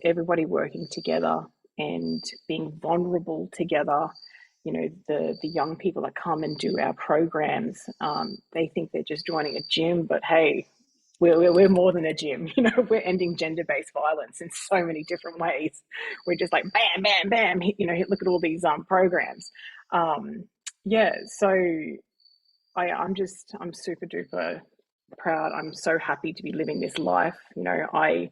everybody working together and being vulnerable together. You know, the young people that come and do our programs, they think they're just joining a gym, but hey, we're more than a gym. You know, we're ending gender-based violence in so many different ways. We're just like bam, bam, bam. You know, look at all these programs. Yeah, so I'm super duper proud. I'm so happy to be living this life. You know, I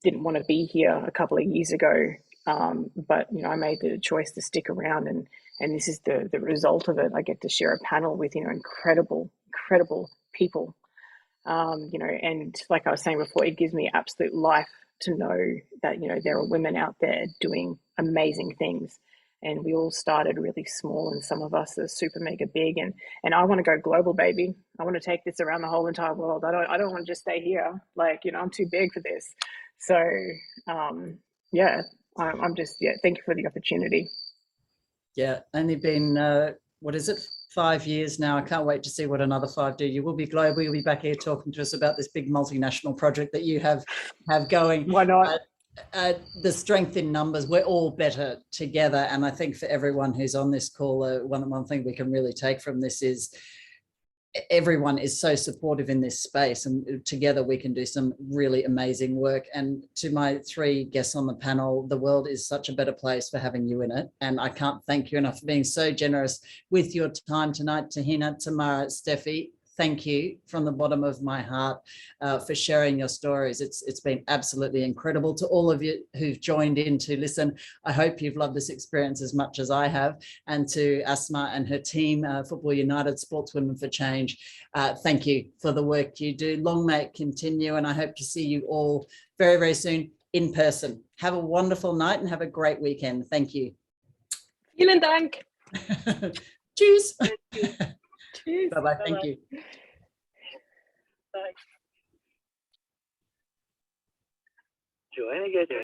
didn't want to be here a couple of years ago, but you know, I made the choice to stick around, and this is the result of it. I get to share a panel with, you know, incredible people, you know, and like I was saying before, it gives me absolute life to know that, you know, there are women out there doing amazing things. And we all started really small, and some of us are super mega big. And I want to go global, baby. I want to take this around the whole entire world. I don't want to just stay here. Like, you know, I'm too big for this. So, yeah, I'm just, yeah, thank you for the opportunity. Yeah, only been, what is it, 5 years now. I can't wait to see what another 5 do. You will be global. You'll be back here talking to us about this big multinational project that you have going. Why not? The strength in numbers, we're all better together. And I think for everyone who's on this call, one thing we can really take from this is everyone is so supportive in this space, and together we can do some really amazing work. And to my 3 guests on the panel, the world is such a better place for having you in it. And I can't thank you enough for being so generous with your time tonight. Tahina, Tamara, Steffi, thank you from the bottom of my heart for sharing your stories. It's been absolutely incredible. To all of you who've joined in to listen, I hope you've loved this experience as much as I have. And to Asma and her team, Football United, Sportswomen for Change, thank you for the work you do. Long may it continue, and I hope to see you all very, very soon in person. Have a wonderful night and have a great weekend. Thank you. Vielen Dank. Cheers. Tschüss. Bye-bye. Thank you. Bye. Joanna,